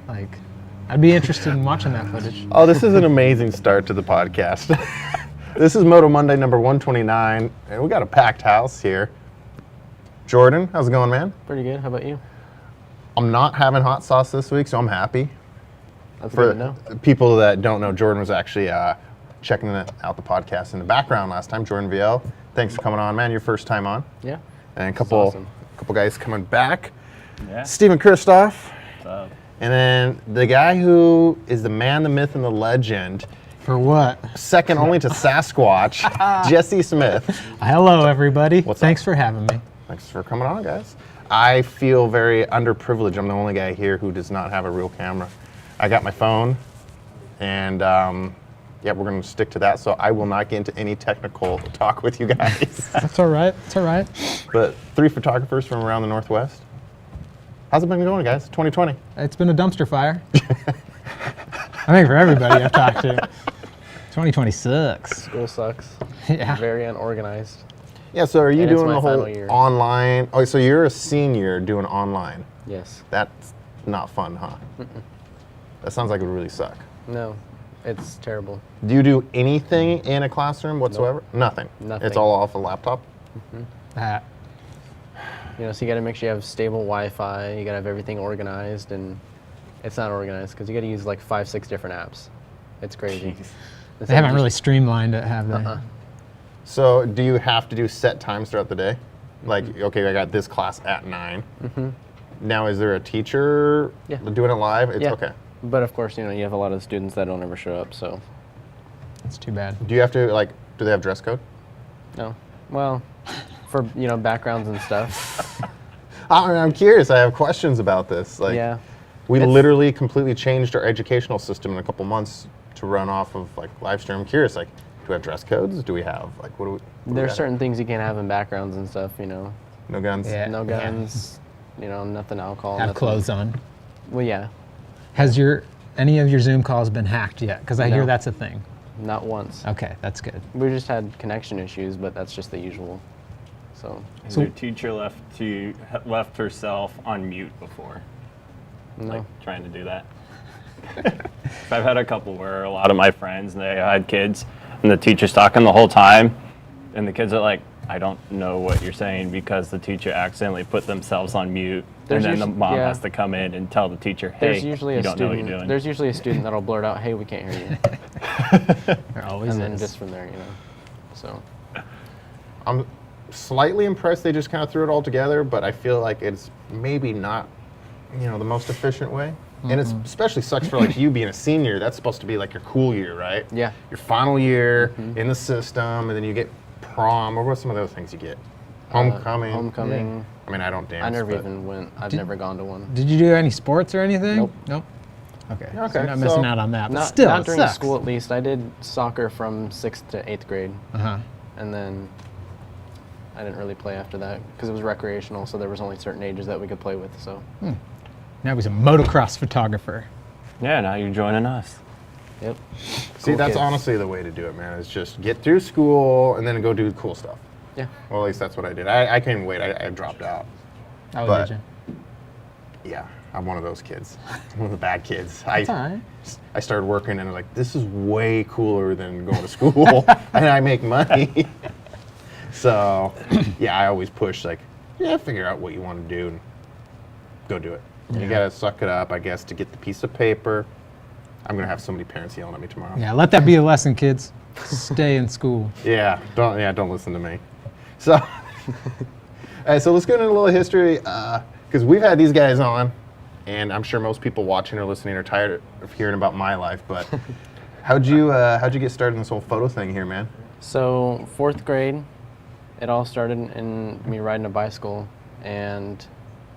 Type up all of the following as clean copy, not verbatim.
Like, I'd be interested in watching that footage. Oh, this is an amazing start to the podcast. This is Moto Monday number 129, and we got a packed house here. Jordan, how's it going, man? Pretty good. How about you? I'm not having hot sauce this week, so I'm happy. That's For good to know. people that don't know, Jordan was actually checking out the podcast in the background last time. Jordan Vielle, thanks for coming on, man. Your first time on. Yeah. And a That's couple awesome. guys coming back. Yeah. Stephen Kristoff. What's up? And then the guy who is the man, the myth, and the legend, For what? second only to Sasquatch, Jesse Smith. Hello, everybody. What's Thanks for having me. Thanks for coming on, guys. I feel very underprivileged. I'm the only guy here who does not have a real camera. I got my phone, and yeah, we're going to stick to that, so I will not get into any technical talk with you guys. That's all right. That's all right. But 3 photographers from around the Northwest. How's it been going, guys? 2020. It's been a dumpster fire. I think for everybody I've talked to. 2020 sucks. School sucks. Yeah. Very unorganized. Yeah, so are you And it's doing my the whole final year. online? Oh, so you're a senior doing online. Yes. That's not fun, huh? That sounds like it would really suck. No. It's terrible. Do you do anything in a classroom whatsoever? Nothing. Nothing. It's all off a laptop? That. You know, so you got to make sure you have stable Wi-Fi. You got to have everything organized, and it's not organized because you got to use like 5-6 different apps. It's crazy. They haven't really streamlined it, have they? So do you have to do set times throughout the day? Like, okay, I got this class at 9. Now, is there a teacher Yeah. doing it live? It's Yeah. okay. But of course, you know, you have a lot of students that don't ever show up, so That's too bad. Do you have to, like, do they have dress code? no. Well, for, you know, backgrounds and stuff. I'm curious. I have questions about this. Like, Yeah. we It's- literally completely changed our educational system in a couple months to run off of, like, live stream. I'm curious, like, do we have dress codes? Do we have, like, what do we There's got? certain things you can't have in backgrounds and stuff, you know. No guns? Yeah. No guns, you know, nothing alcohol. Have nothing. clothes on. Well, yeah. Has any of your Zoom calls been hacked yet? Because I hear No. that's a thing. Not once. Okay, that's good. We just had connection issues, but that's just the usual. So, So- Your teacher left herself on mute before, no. like trying to do that. I've had a couple where a lot of my friends, they had kids, and the teacher's talking the whole time, and the kids are like, I don't know what you're saying because the teacher accidentally put themselves on mute, There's and then the usually- mom yeah. has to come in and tell the teacher, hey, There's usually you a don't know what student. you're doing. There's usually a student that'll blurt out, "Hey, we can't hear you," There always and then is. just from there, you know. So, I'm slightly impressed they just kind of threw it all together, but I feel like it's maybe not, you know, the most efficient way. And it's especially sucks for like you being a senior. That's supposed to be like your cool year, right? yeah. Your final year in the system, and then you get prom, or what's some of those things you get? Homecoming. Homecoming. I mean, I don't dance. I never but- even went. I've Did- never gone to one. Did you do any sports or anything? Nope. Nope. Okay. So Okay, you're not missing so out on that. But Not, still, not it during sucks. school, at least. I did soccer from 6th to 8th grade, Uh-huh. and then I didn't really play after that because it was recreational. So there was only certain ages that we could play with. So, Now he's a motocross photographer. Yeah, now you're joining us. yep. See, Cool that's kids. honestly the way to do it, man. Is just get through school and then go do cool stuff. Yeah. Well, at least that's what I did. I couldn't wait. I dropped out. Oh, But- did you? Yeah, I'm one of those kids. One of the bad kids. That's all right. I started working and I was like, this is way cooler than going to school and I make money. So, yeah, I always push like, yeah, figure out what you want to do and go do it. You Yeah. gotta suck it up, I guess, to get the piece of paper. I'm gonna have so many parents yelling at me tomorrow. Yeah, let that be a lesson, kids. Stay in school. Don't listen to me. So, all right, so let's get into a little history because we've had these guys on, and I'm sure most people watching or listening are tired of hearing about my life. But how'd you get started in this whole photo thing here, man? So 4th grade, it all started in me riding a bicycle, and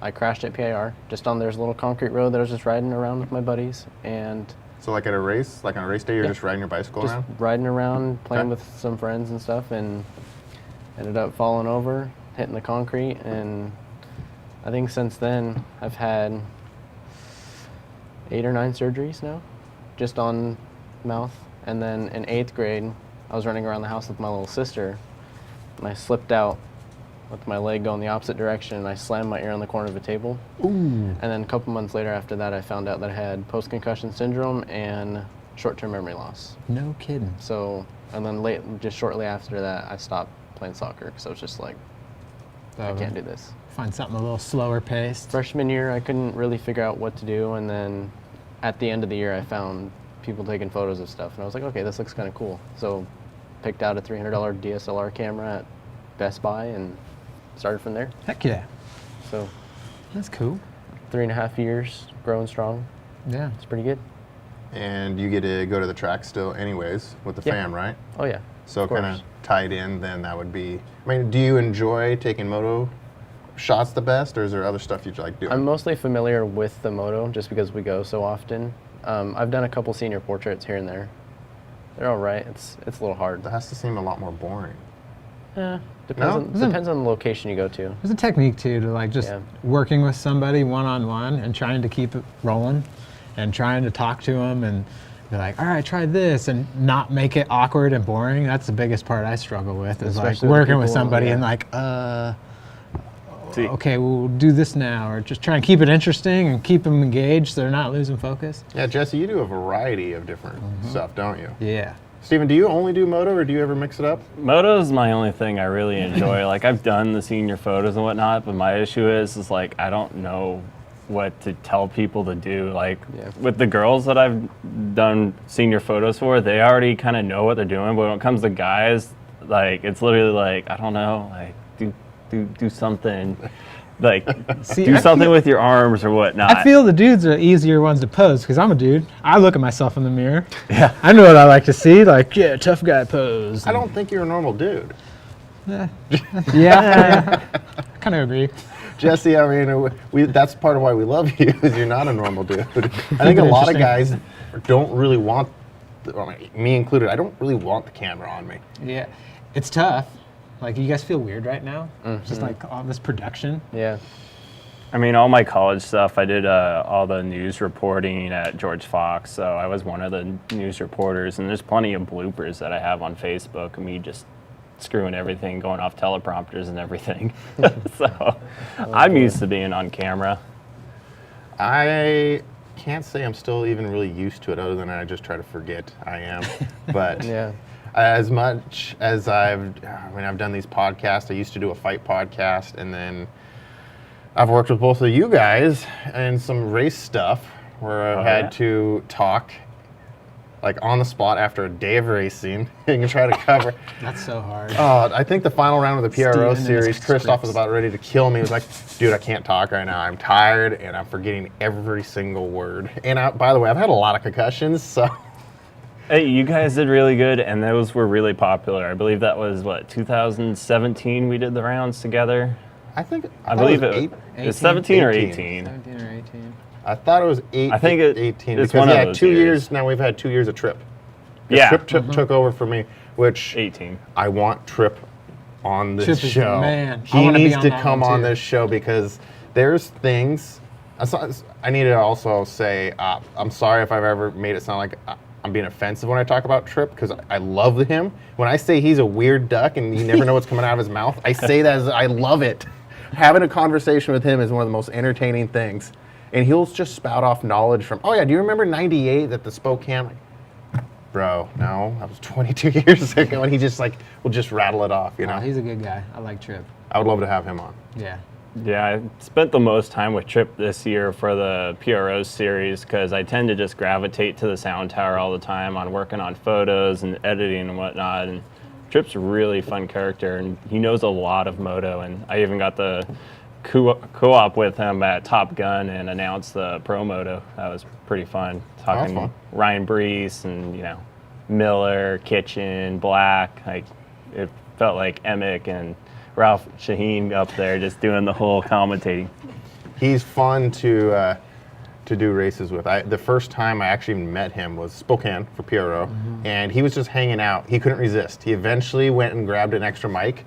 I crashed at PIR just on there's a little concrete road that I was just riding around with my buddies, and So like at a race, like on a race day, you're Yeah. just riding your bicycle just around? riding around, playing Okay. with some friends and stuff, and ended up falling over, hitting the concrete, and I think since then I've had 8 or 9 surgeries now, just on mouth. And then in 8th grade, I was running around the house with my little sister, and I slipped out with my leg going the opposite direction, and I slammed my ear on the corner of a table. Ooh. And then a couple months later after that, I found out that I had post-concussion syndrome and short-term memory loss. No kidding. So, and then just shortly after that, I stopped playing soccer because I was just like, I can't do this. Find something a little slower paced. Freshman year, I couldn't really figure out what to do, and then at the end of the year, I found people taking photos of stuff, and I was like, okay, this looks kind of cool. So, picked out a $300 DSLR camera at Best Buy and started from there. Heck yeah. So, That's cool. 3.5 years, growing strong. Yeah. It's pretty good. And you get to go to the track still anyways with the Yeah. fam, right? Oh yeah. So Of course. kind of tied in, then that would be, I mean, do you enjoy taking moto shots the best, or is there other stuff you like doing? I'm mostly familiar with the Moto just because we go so often. I've done a couple senior portraits here and there. They're all right. It's a little hard. That has to seem a lot more boring. Depends on the location you go to. There's a technique too to like just Yeah. working with somebody one-on-one and trying to keep it rolling and trying to talk to them and be like, all right, try this, and not make it awkward and boring. That's the biggest part I struggle with, is like Especially with working with people, somebody yeah. and like, See, okay, we'll do this now, or just try and keep it interesting and keep them engaged so they're not losing focus. Yeah, Jesse, you do a variety of different stuff, don't you? Yeah. Steven, do you only do moto, or do you ever mix it up? Moto is my only thing I really enjoy. Like, I've done the senior photos and whatnot, but my issue is like, I don't know what to tell people to do. Like, Yeah. with the girls that I've done senior photos for, they already kind of know what they're doing, but when it comes to guys, like, it's literally like, I don't know, like, do something. Like, See, do I something feel- with your arms or whatnot. I feel the dudes are easier ones to pose because I'm a dude. I look at myself in the mirror. Yeah. I know what I like to see. Like, yeah, tough guy pose. I don't think you're a normal dude. Yeah. I kind of agree. Jesse, I mean, that's part of why we love you, is you're not a normal dude. I think a lot of guys don't really want, me included, I don't really want the camera on me. Yeah. It's tough. Like, you guys feel weird right now? Just like all this production. Yeah. I mean, all my college stuff, I did all the news reporting at George Fox, so I was one of the news reporters, and there's plenty of bloopers that I have on Facebook of me just screwing everything, going off teleprompters and everything. So I'm used to being on camera. I can't say I'm still even really used to it, other than I just try to forget I am. But Yeah. as much as I've done these podcasts, I used to do a fight podcast, and then I've worked with both of you guys and some race stuff where I've had to talk like on the spot after a day of racing and try to cover. That's so hard. I think the final round of the PRO Steven and his series, Kristoff scripts. was about ready to kill me. He was like, dude, I can't talk right now. I'm tired and I'm forgetting every single word. And by the way, I've had a lot of concussions, so. Hey, you guys did really good, and those were really popular. I believe that was, 2017 we did the rounds together? I think, I believe it was it was 17 or 18. 18. 17 or 18. I thought it was 8. I think 18 it's because one of yeah, those 2 years. years now. We've had 2 years of Trip. 'Cause Yeah. Trip took over for me, which 18. I want Trip on this Trip is the show. man. I He wanna be needs on to that come one on too. this show because there's things. I need to also say I'm sorry if I've ever made it sound like I'm being offensive when I talk about Trip, because I love him. When I say he's a weird duck and you never know what's coming out of his mouth, I say that as I love it. Having a conversation with him is one of the most entertaining things. And he'll just spout off knowledge from, oh yeah, do you remember 98 at the Spokane? Like, bro, no, that was 22 years ago. And he just will just rattle it off, you know? He's a good guy. I like Trip. I would love to have him on. Yeah. Yeah, I spent the most time with Trip this year for the PRO series because I tend to just gravitate to the sound tower all the time on working on photos and editing and whatnot. And Trip's a really fun character, and he knows a lot of moto. And I even got the co-op with him at Top Gun and announced the Pro Moto. That was pretty fun. Talking fun. Ryan Brees and Miller, Kitchen, Black. Like, it felt like Emick and Ralph Shaheen up there just doing the whole commentating. He's fun to do races with. The first time I actually met him was Spokane for PRO, and he was just hanging out. He couldn't resist. He eventually went and grabbed an extra mic,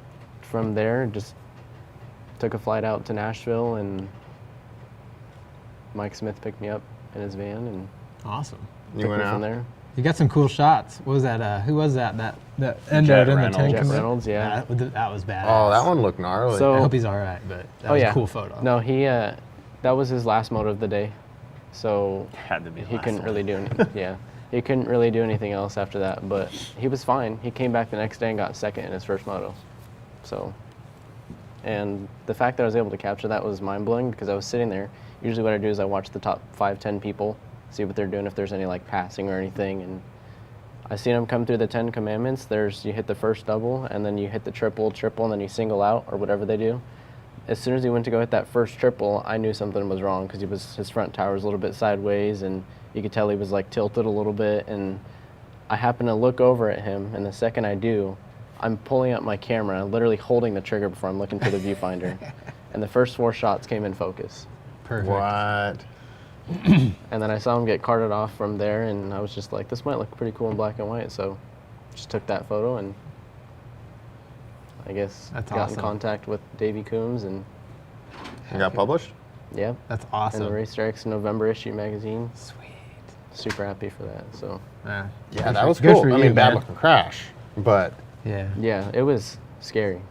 from there, just took a flight out to Nashville, and Mike Smith picked me up in his van and Awesome. You took went me out? from there. You got some cool shots. What was that? Who was that? That ended Jet in Reynolds. the tank. Jet Reynolds, yeah. That was badass. Oh, that one looked gnarly. So- I hope he's all right, but that was a cool photo. No, he that was his last moto of the day, so Had to be. he last couldn't one. really do anything. Yeah, he couldn't really do anything else after that. But he was fine. He came back the next day and got second in his first moto. So, and the fact that I was able to capture that was mind blowing because I was sitting there. Usually, what I do is I watch the top 5-10 people, see what they're doing, if there's any like passing or anything, and I seen them come through the 10 commandments. There's you hit the first double, and then you hit the triple, and then you single out or whatever they do. As soon as he went to go hit that first triple, I knew something was wrong because his front tower was a little bit sideways, and you could tell he was like tilted a little bit. And I happened to look over at him, and the second I do, I'm pulling up my camera, literally holding the trigger before I'm looking through the viewfinder, and the first 4 shots came in focus. Perfect. What? And then I saw him get carted off from there, and I was just like, this might look pretty cool in black and white. So just took that photo and I guess That's got awesome. in contact with Davey Coombs, and It got published? yeah, That's in awesome. the Race Directs November issue magazine. Sweet. Super happy for that. So Yeah, Yeah, that was Good cool. for I you, mean, bad man. looking crash, but Yeah. yeah, it was scary,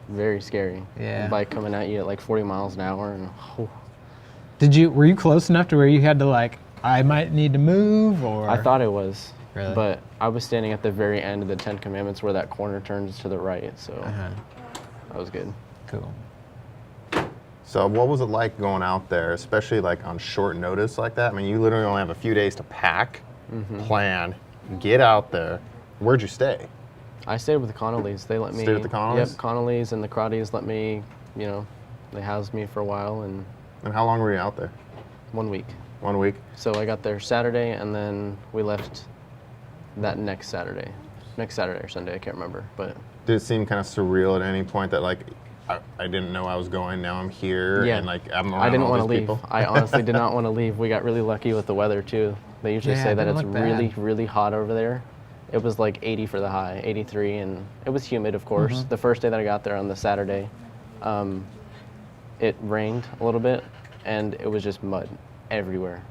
very scary. Yeah. The bike coming at you at like 40 miles an hour, and Were you close enough to where you had to like, I might need to move, or? I thought it was. Really? But I was standing at the very end of the 10 Commandments where that corner turns to the right, so Uh-huh. that was good. Cool. so what was it like going out there, especially like on short notice like that? I mean, you literally only have a few days to pack, plan, get out there. Where'd you stay? I stayed with the Connollys. They let me. Stayed with the Connollys? Yep, Connollys and the Crotties let me, they housed me for a while, and And how long were you out there? 1 week. 1 week? So I got there Saturday, and then we left that next Saturday or Sunday, I can't remember. But Did it seem kind of surreal at any point that like, I didn't know I was going, now I'm here, Yeah. and like I'm around I didn't all want to these leave. people? I honestly did not want to leave. We got really lucky with the weather too. They usually Yeah, say it that didn't it's look bad. really, really hot over there. It was like 80 for the high, 83, and it was humid, of course. Mm-hmm. The first day that I got there on the Saturday, it rained a little bit, and it was just mud everywhere.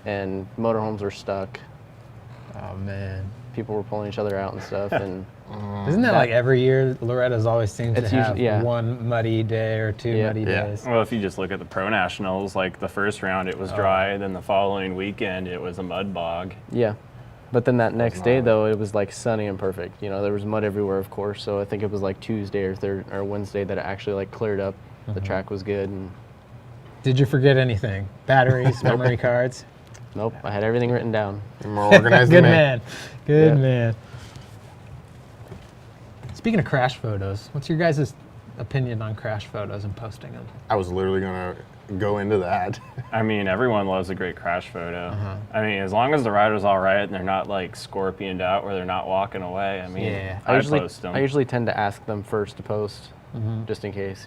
And motorhomes were stuck. Oh man. People were pulling each other out and stuff, and Isn't that like every year? Loretta's always seems to It's have usually- yeah. one muddy day or two Yeah. muddy Yeah. days. Well, if you just look at the Pro Nationals, like the first round it was dry, then the following weekend it was a mud bog. yeah. But then that next day, though, it was like sunny and perfect. There was mud everywhere, of course. So I think it was like Tuesday or Wednesday that it actually like cleared up. The track was good, and Did you forget anything? Batteries, memory cards? nope, I had everything written down. You're more organized Good than me. man. Good Yeah. man. Speaking of crash photos, what's your guys' opinion on crash photos and posting them? I was literally gonna go into that. I mean, everyone loves a great crash photo. Uh-huh. I mean, as long as the rider's all right and they're not like scorpioned out where they're not walking away. I mean, Yeah. I post them. I usually tend to ask them first to post, just in case,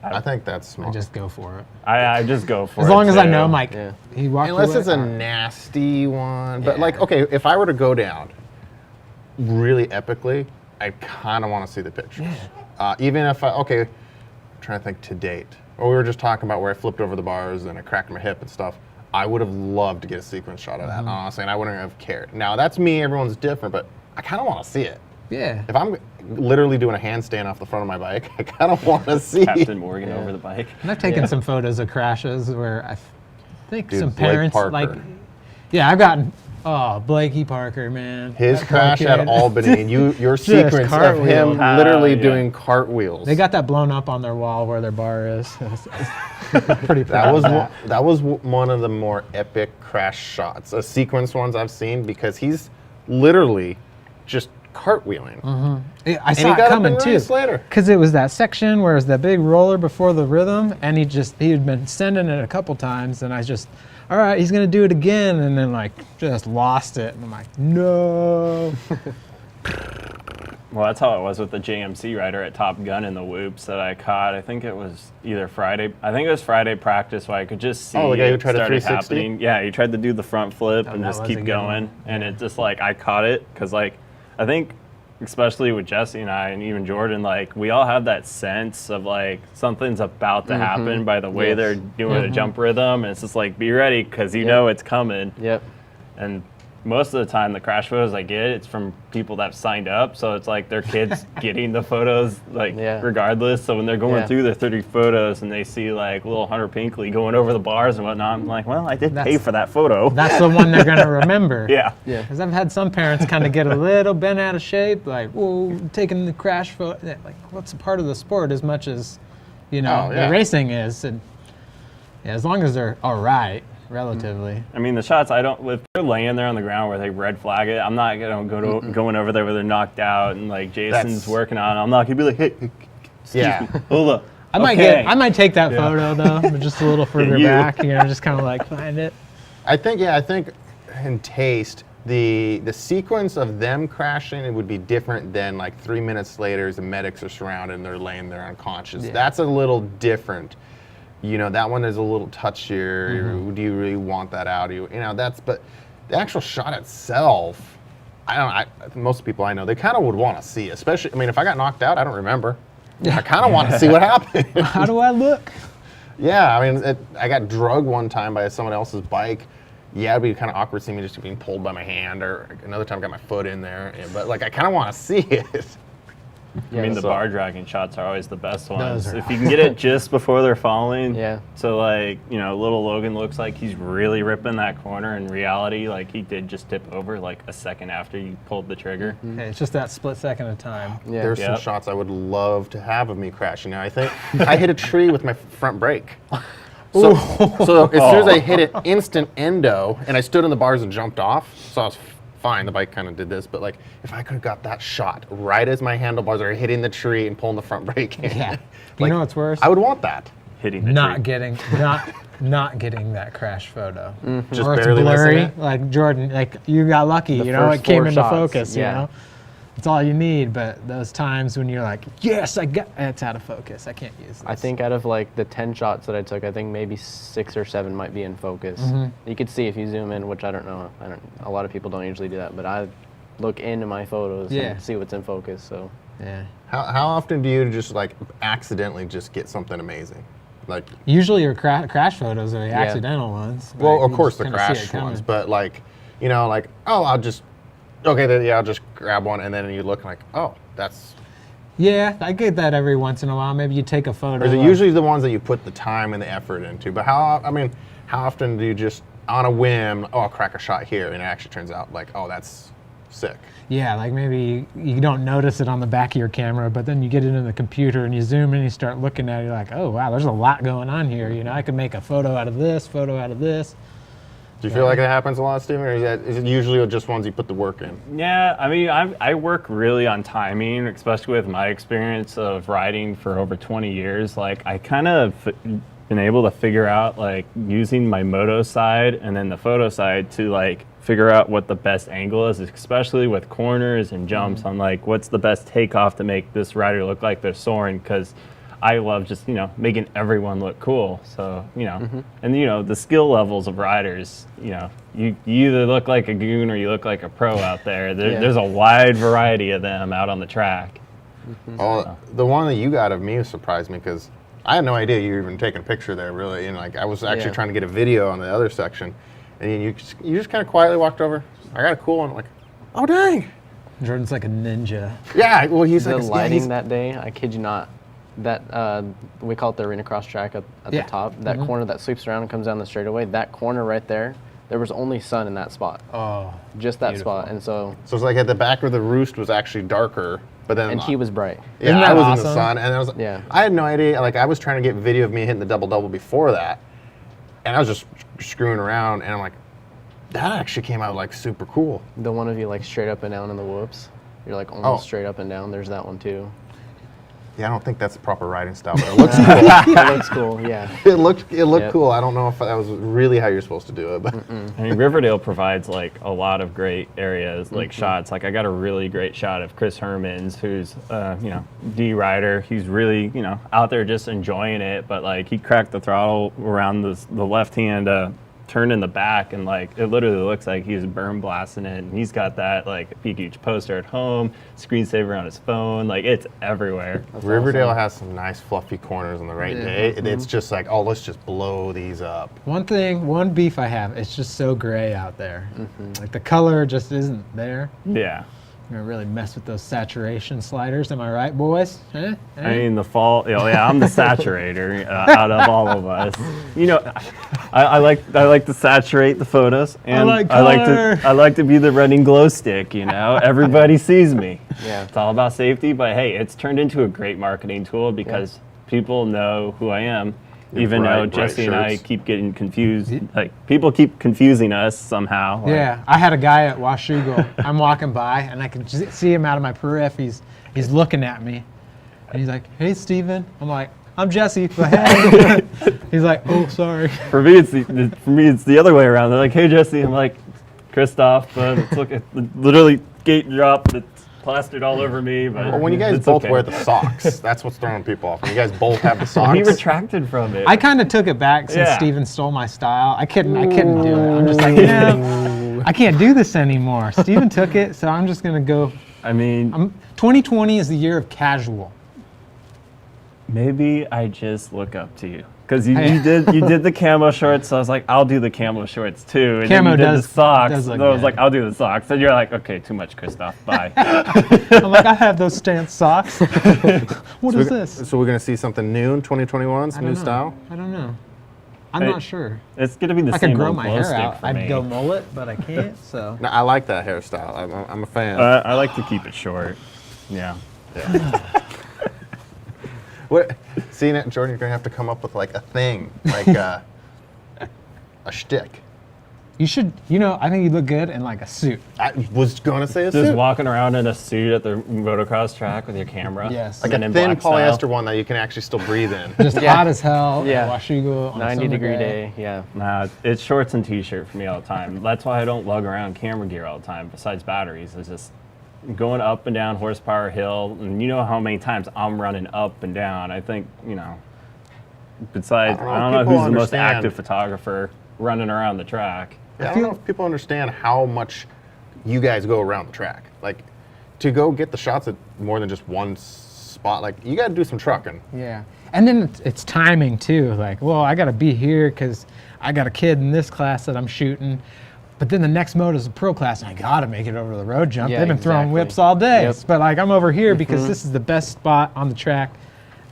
I think that's I smart. just go for it. I just go for it. As long as I know, too. Mike, Yeah. he walked Unless away. it's a All right. nasty one. But like, Yeah. okay, if I were to go down really epically, I kind of want to see the pictures. Even if I'm trying to think to date. Well, we were just talking about where I flipped over the bars and I cracked my hip and stuff. I would have loved to get a sequence shot of that, honestly, and I wouldn't have cared. Now, that's me, everyone's different, but I kind of want to see it. Yeah. If I'm literally doing a handstand off the front of my bike, I kind of want to see. Captain Morgan over the bike. And I've taken some photos of crashes where I think Dude, some Blake parents Parker. like. Yeah, I've gotten. Oh, Blakey Parker, man. His That poor crash at kid. Albany, and your sequence of him cartwheels. literally Yeah. doing cartwheels. They got that blown up on their wall where their bar is. Pretty proud That was of one of the more epic crash shots, sequence ones I've seen, because he's literally just cartwheeling. I saw he it got up coming and too. raced later. Because it was that section where it was that big roller before the rhythm, and he had been sending it a couple times, and I just, all right, he's gonna do it again, and then like just lost it, and I'm like, no. Well, that's how it was with the JMC rider at Top Gun in the whoops that I caught. I think it was either Friday. I think it was Friday practice where I could just see Oh, the guy who it tried a started 360? happening. Yeah, he tried to do the front flip Oh, and that just was keep a good going, one. and it just like I caught it because like I think especially with Jesse and I, and even Jordan, like we all have that sense of like something's about to happen by the way Yes. they're doing a jump rhythm, and it's just like be ready because you know it's coming. Yep. And most of the time, the crash photos I get, it's from people that have signed up. So it's like their kids getting the photos, like regardless. So when they're going through their 30 photos and they see like little Hunter Pinkley going over the bars and whatnot, I'm like, well, I did pay for that photo. That's the one they're gonna remember. Yeah. Yeah. Because I've had some parents kind of get a little bent out of shape, like, "Whoa, taking the crash photo." Like, what's a part of the sport as much as, you know, the racing is. And yeah, as long as they're all right, relatively. I mean, the shots if they're laying there on the ground where they red flag it, I'm not gonna going over there where they're knocked out and like Jason's working on it. I'm not gonna be like, hey, excuse me, hold up. I might take that photo though, but just a little further back, you know, just kind of like find it. I think in taste, the sequence of them crashing, it would be different than like 3 minutes later as the medics are surrounded and they're laying there unconscious. Yeah. That's a little different. You know, that one is a little touchier. Do you really want that out of you? You know, but the actual shot itself, most people I know, they kind of would want to see, especially, I mean, if I got knocked out, I don't remember. I kind of want to see what happened. How do I look? Yeah, I mean, I got drugged one time by someone else's bike. Yeah, it'd be kind of awkward seeing me just being pulled by my hand, or another time I got my foot in there. But like, I kind of want to see it. I mean, the bar dragging shots are always the best ones. Those are If you can get it just before they're falling. Yeah. So like, you know, little Logan looks like he's really ripping that corner. In reality, like he did just tip over like a second after you pulled the trigger. Okay, it's just that split second of time. Yeah. There's some shots I would love to have of me crashing. Now, I think I hit a tree with my front brake. So as soon as I hit it, instant endo, and I stood on the bars and jumped off. So I was fine. The bike kind of did this, but like if I could have got that shot right as my handlebars are hitting the tree and pulling the front brake in. Yeah. Like, You know what's worse? I would want that. Hitting the Not tree. getting that crash photo. Just Or it's barely missing blurry, it? like Jordan, like you got lucky, The you know, first it came 4 into shots, focus, you yeah. know. It's all you need, but those times when you're like, yes, it's out of focus. I can't use this. I think out of like the 10 shots that I took, I think maybe 6 or 7 might be in focus. You could see if you zoom in, which I don't know. A lot of people don't usually do that, but I look into my photos and see what's in focus. So Yeah. How often do you just like accidentally just get something amazing? Like, Usually your crash photos are the accidental ones. well, Like, of you course just the kinda see it crash coming. ones, but like, you know, like, oh, I'll just grab one, and then you look like, oh, that's. Yeah, I get that every once in a while. Maybe you take a photo. Or is it of- usually the ones that you put the time and the effort into? But how often do you just on a whim, oh, I'll crack a shot here, and it actually turns out like, oh, that's sick. Yeah, like maybe you don't notice it on the back of your camera, but then you get it in the computer and you zoom in and you start looking at it, you're like, oh, wow, there's a lot going on here. You know, I could make a photo out of this, photo out of this. Do you feel like it happens a lot, Steven, or is it usually just ones you put the work in? Yeah, I mean, I work really on timing, especially with my experience of riding for over 20 years. Like, I kind of been able to figure out, like, using my moto side and then the photo side to, like, figure out what the best angle is, especially with corners and jumps. I'm like, what's the best takeoff to make this rider look like they're soaring? Because I love just, you know, making everyone look cool. So, you know, and, you know, the skill levels of riders, you know, you either look like a goon or you look like a pro out there. There's a wide variety of them out on the track. Oh, the one that you got of me surprised me because I had no idea you were even taking a picture there, really. And like, I was actually trying to get a video on the other section, and you just kind of quietly walked over. I got a cool one. Like, oh dang! Jordan's like a ninja. Yeah, well, he's the like lighting that day, I kid you not, that we call it the arena cross track at the top. That corner that sweeps around and comes down the straightaway. That corner right there, there was only sun in that spot. Oh, Just that spot, and so So it's like at the back of the roost was actually darker, but then he was bright. Yeah, Isn't that I was in the awesome? sun, and I was I had no idea. Like, I was trying to get video of me hitting the double before that, and I was just screwing around, and I'm like, that actually came out like super cool. The one of you like straight up and down in the whoops. You're like almost straight up and down. There's that one too. Yeah, I don't think that's the proper riding style, but it looks cool. It looks cool, yeah. It looked Yep. cool. I don't know if that was really how you're supposed to do it, but I mean, Riverdale provides like a lot of great areas, like shots. Like I got a really great shot of Chris Hermans, who's you know, D rider. He's really, you know, out there just enjoying it. But like he cracked the throttle around the left hand turn in the back, and like it literally looks like he's burn blasting it, and he's got that like big huge poster at home, screensaver on his phone, like it's everywhere. Riverdale has some nice fluffy corners on the right day. It's just like, oh, let's just blow these up. One beef I have, it's just so gray out there. Like the color just isn't there. Yeah. You're gonna really mess with those saturation sliders, am I right, boys? Eh? I mean, the fall. Yeah, I'm the saturator out of all of us. You know, I like to saturate the photos, and I like to be the running glow stick. You know, everybody sees me. Yeah. It's all about safety, but hey, it's turned into a great marketing tool because people know who I am. Even though Jesse and I keep getting confused, like people keep confusing us somehow. Like, Yeah, I had a guy at Washougal. I'm walking by, and I can just see him out of my periph. He's looking at me, and he's like, "Hey, Steven." I'm like, "I'm Jesse." But hey. He's like, "Oh, sorry." For me, it's the other way around. They're like, "Hey, Jesse." I'm like, "Kristoff," but it's literally gate drop. It's plastered all over me. But Well, when you guys both wear the socks, that's what's throwing people off. When you guys both have the socks. He retracted from it. I kind of took it back since Steven stole my style. I couldn't do it. I'm just like, I can't do this anymore. Steven took it, so I'm just gonna go. I mean, 2020 is the year of casual. maybe I just look up to you. Because you did the camo shorts, so I was like, I'll do the camo shorts too. And Camo then you did does- the socks, does look so I was good. like, I'll do the socks. And you're like, okay, too much, Kristoff, bye. I'm like, I have those stance socks. What is this? So we're gonna see something new in 2021, some new style. I don't know. I'm Hey, not sure. It's gonna be the I same could grow old my glow hair stick out. for I'd me. go mullet, but I can't. So No, I like that hairstyle. I'm a fan. I like to keep it short. Yeah. What? Seeing it, Jordan, you're gonna have to come up with like a thing, like a shtick. you should. I think you look good in like a suit. I was gonna say a Just suit. walking around in a suit at the motocross track with your camera. Yes. Like Men a in thin Black style. polyester one that you can actually still breathe in. Just hot as hell. Yeah. Washougal on a 90 summer degree day. Yeah. Nah, it's shorts and t-shirt for me all the time. That's why I don't lug around camera gear all the time. Besides batteries, it's just going up and down horsepower hill, and you know how many times I'm running up and down. I think Besides, I don't know people who's the most understand. active photographer running around the track. Yeah, I don't know if people understand how much you guys go around the track. Like, to go get the shots at more than just one spot, like, you got to do some trucking. Yeah. And then it's timing too. Like, well, I got to be here because I got a kid in this class that I'm shooting. But then the next moto is a pro class, and I got to make it over the road jump. Yeah, They've been throwing exactly. whips all day. Yep. But like, I'm over here because this is the best spot on the track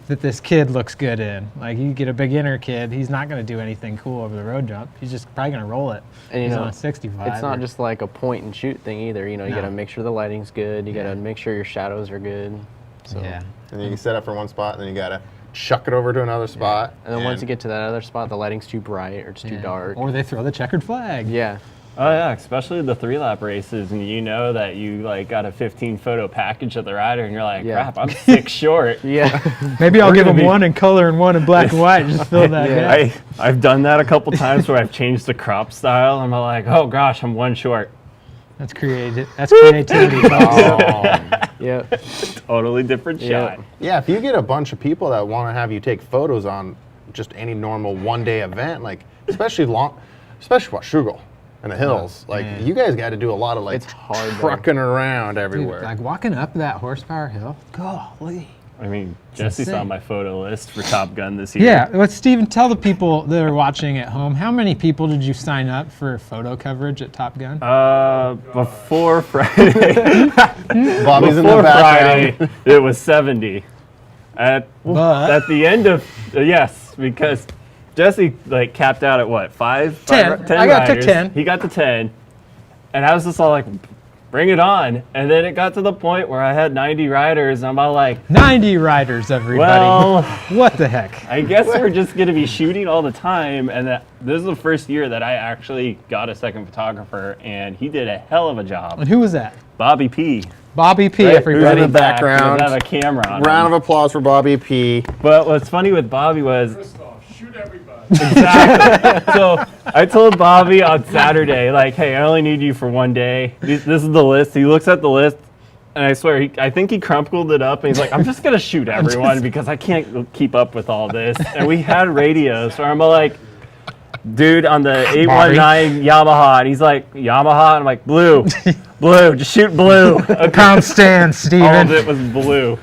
that this kid looks good in. Like, you get a beginner kid, he's not going to do anything cool over the road jump. He's just probably going to roll it. And He's on 65. it's not or- just like a point and shoot thing either. You No. got to make sure the lighting's good. You got to make sure your shadows are good. So, Yeah. And then you set up for one spot, and then you got to chuck it over to another spot. And then once you get to that other spot, the lighting's too bright or it's too Yeah. dark. Or they throw the checkered flag. Yeah. Oh yeah, especially the 3-lap races, and you know that you like got a 15 photo package of the rider, and you're like, Yeah. crap, I'm 6 short. Yeah. Maybe I'll We're give gonna them be- one in color and one in black and white. Just fill that Yeah. gap. I've done that a couple times where I've changed the crop style, and I'm like, oh gosh, I'm 1 short. That's creative. That's creativity. folks. Yep. Totally different Yeah. shot. Yeah, if you get a bunch of people that want to have you take photos on just any normal one-day event, like especially Washougal and the hills, like man. you guys got to do a lot of like It's hard, though. trucking around Dude, everywhere. like walking up that horsepower hill. Golly. I mean, Jesse saw insane. my photo list for Top Gun this year. Yeah, but Steven, tell the people that are watching at home, how many people did you sign up for photo coverage at Top Gun? Before Friday, Bobby's in the before background. Friday, it was 70. At the end of yes, because Jesse like capped out at what 5? 10. 10 I got to riders. 10. He got to 10, and I was just all like, "Bring it on!" And then it got to the point where I had 90 riders, and I'm all like, 90 riders, everybody. "Well, What the heck? I guess we're just gonna be shooting all the time." And this is the first year that I actually got a second photographer, and he did a hell of a job. And who was that? Bobby P. Bobby P, Right, everybody. who's in the background. Have a camera on. Round him. of applause for Bobby P. But what's funny with Bobby was Shoot everybody. exactly. So I told Bobby on Saturday, like, "Hey, I only need you for 1 day. This is the list." He looks at the list, and I swear, I think he crumpled it up, and he's like, "I'm just gonna shoot everyone because I can't keep up with all this." And we had radios, so I'm like, dude on the 819 Yamaha, and he's like, Yamaha? And I'm like, blue, just shoot blue. Pound stand, All Steven. of it was blue.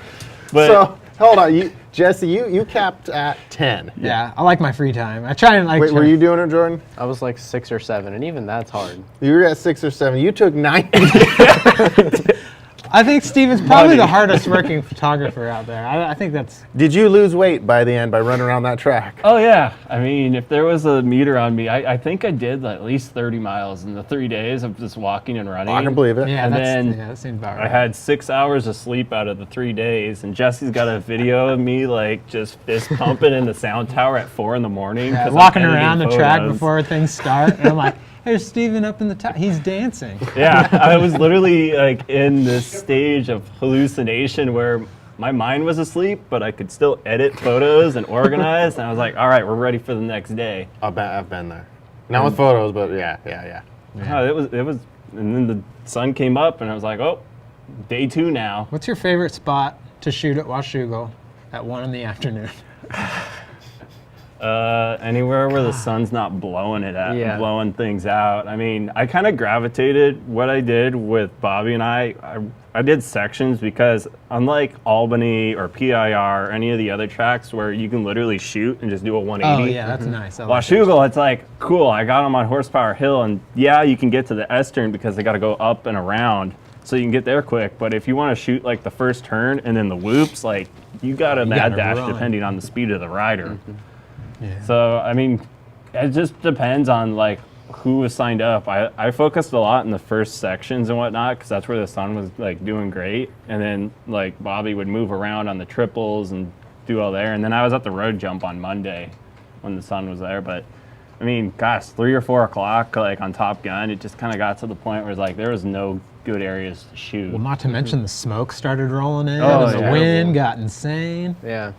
But So hold on, Jesse, you capped at 10. Yeah, I like my free time. I try and like. Wait, were you doing it, Jordan? I was like 6 or 7, and even that's hard. You were at 6 or 7. You took 9. I think Steven's probably Buddy. the hardest working photographer out there. I think that's. Did you lose weight by the end by running around that track? oh yeah, I mean, if there was a meter on me, I think I did at least 30 miles in the 3 days of just walking and running. I can believe it. Yeah, And that's, then yeah, that seems about I right. had 6 hours of sleep out of the 3 days, and Jesse's got a video of me like just fist pumping in the sound tower at 4 in the morning. Yeah, 'cause I'm walking editing around the track photos. before things start, and I'm like, "There's Steven up in the top. He's dancing." Yeah, I was literally like in this stage of hallucination where my mind was asleep, but I could still edit photos and organize. And I was like, all right, we're ready for the next day. I've been there. Not with photos, but yeah. Oh, it was, and then the sun came up, and I was like, oh, day 2 now. What's your favorite spot to shoot at Washougal at 1 in the afternoon? Anywhere where the sun's not blowing it out, Yeah. blowing things out. I mean, I kind of gravitated what I did with Bobby and I did sections because unlike Albany or PIR or any of the other tracks where you can literally shoot and just do a 180. Oh yeah, that's nice. I like that. Washougal, it's like, cool, I got them on Horsepower Hill, and yeah, you can get to the S-turn because they got to go up and around, so you can get there quick. But if you want to shoot like the first turn and then the whoops, like you got a mad gotta dash run. depending on the speed of the rider. Yeah. So, I mean, it just depends on like who was signed up. I focused a lot in the first sections and whatnot because that's where the sun was like doing great. And then like Bobby would move around on the triples and do all there. And then I was at the road jump on Monday when the sun was there. But I mean, gosh, 3 or 4 o'clock, like on Top Gun, it just kind of got to the point where it's like there was no good areas to shoot. Well, not to mention the smoke started rolling in, Oh, and the yeah. wind got insane. Yeah.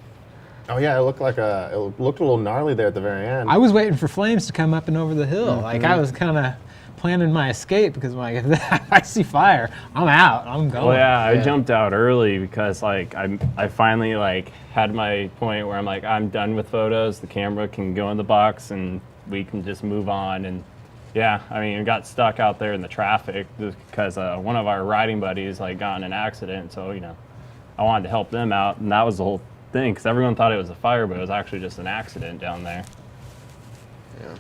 Oh yeah, it looked a little gnarly there at the very end. I was waiting for flames to come up and over the hill. Like I was kind of planning my escape because like if I see fire, I'm out. I'm going. Well, yeah, I Yeah. jumped out early because like I finally like had my point where I'm like I'm done with photos. The camera can go in the box and we can just move on. And yeah, I mean, I got stuck out there in the traffic because one of our riding buddies like got in an accident. So I wanted to help them out, and that was the whole thing because everyone thought it was a fire, but it was actually just an accident down there. Yeah.